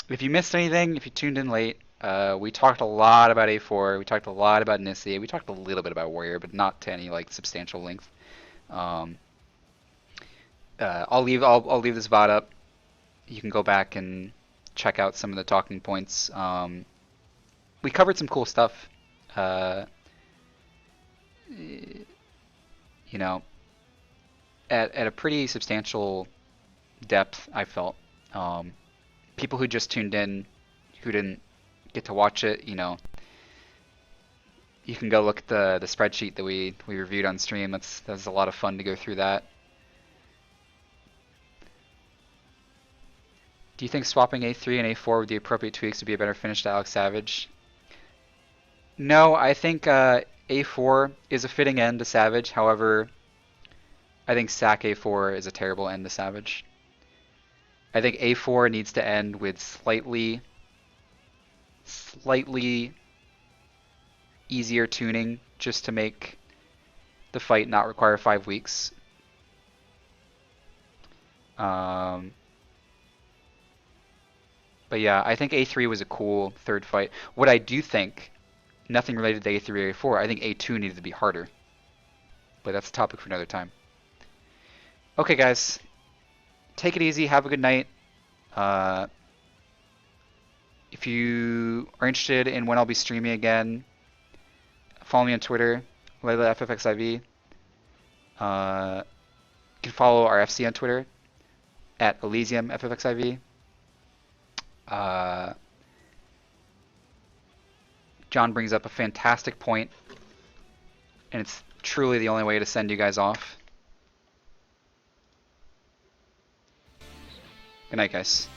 if you missed anything, if you tuned in late, we talked a lot about A4. We talked a lot about Nisi. We talked a little bit about Warrior, but not to any like substantial length. Um, I'll leave this VOD up. You can go back and check out some of the talking points. We covered some cool stuff. you know, at a pretty substantial depth, I felt. People who just tuned in, who didn't get to watch it, you know, you can go look at the spreadsheet that we reviewed on stream. That's a lot of fun to go through that. Do you think swapping A3 and A4 with the appropriate tweaks would be a better finish to Alex Savage? No, I think A4 is a fitting end to Savage. However, I think Sack A4 is a terrible end to Savage. I think A4 needs to end with slightly easier tuning just to make the fight not require 5 weeks. But yeah, I think A3 was a cool third fight. What I do think, nothing related to A3 or A4, I think A2 needed to be harder. But that's a topic for another time. Okay, guys. Take it easy. Have a good night. If you are interested in when I'll be streaming again, follow me on Twitter, LaylaFFXIV. You can follow our FC on Twitter at Elysium FFXIV. John brings up a fantastic point, and it's truly the only way to send you guys off. Good night, guys.